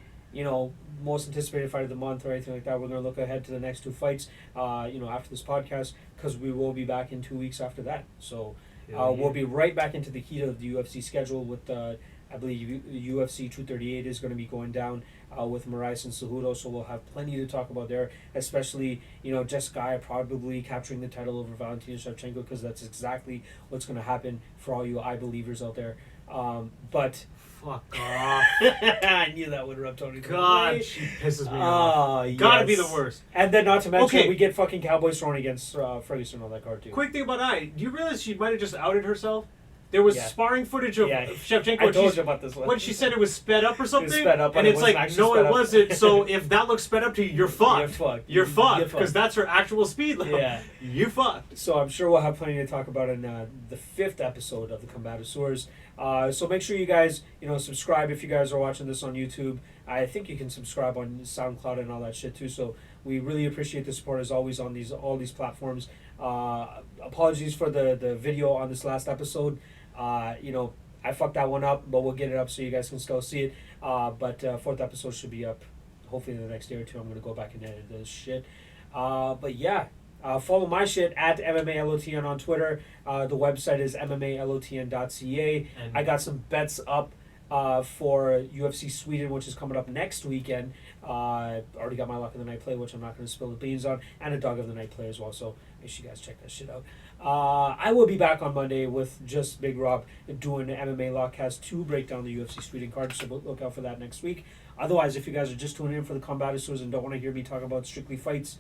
most anticipated fight of the month or anything like that. We're going to look ahead to the next 2 fights, after this podcast, because we will be back in 2 weeks after that. So we'll be right back into the heat of the UFC schedule with, I believe UFC 238 is going to be going down with Moraes and Cejudo, so we'll have plenty to talk about there, especially, Jessica probably capturing the title over Valentina Shevchenko, because that's exactly what's going to happen for all you I believers out there. But fuck off. I knew that would rub Tony. God, she pisses me off. Gotta be the worst. And then not to mention, we get fucking Cowboys thrown against Ferguson on that card too. Quick thing about do you realize she might have just outed herself? There was sparring footage of Shevchenko. I told you about this one. When she said it was sped up or something, it was sped up, and it's like, no, it wasn't. So if that looks sped up to you, you're fucked. You're fucked because that's her actual speed level. Yeah, you fucked. So I'm sure we'll have plenty to talk about in the 5th episode of the Combatosseurs. So make sure you guys, subscribe if you guys are watching this on YouTube. I think you can subscribe on SoundCloud and all that shit too. So we really appreciate the support as always on all these platforms. Apologies for the video on this last episode. I fucked that one up, but we'll get it up so you guys can still see it. But 4th episode should be up hopefully in the next day or 2. I'm going to go back and edit this shit. But yeah, follow my shit at MMALOTN on Twitter. The website is MMALOTN.ca. I got some bets up for UFC Sweden, which is coming up next weekend. Already got my Lock of the Night play, which I'm not going to spill the beans on, and a Dog of the Night play as well, so make sure you guys check that shit out. I will be back on Monday with just Big Rob doing an MMA Lockcast to break down the UFC Sweden card, so look out for that next week. Otherwise, if you guys are just tuning in for the Combatosseurs and don't want to hear me talk about strictly fights,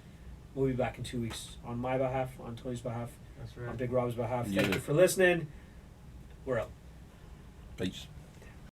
we'll be back in 2 weeks. On my behalf, on Tony's behalf, that's right. On Big Rob's behalf. Thank you for listening. We're out. Peace.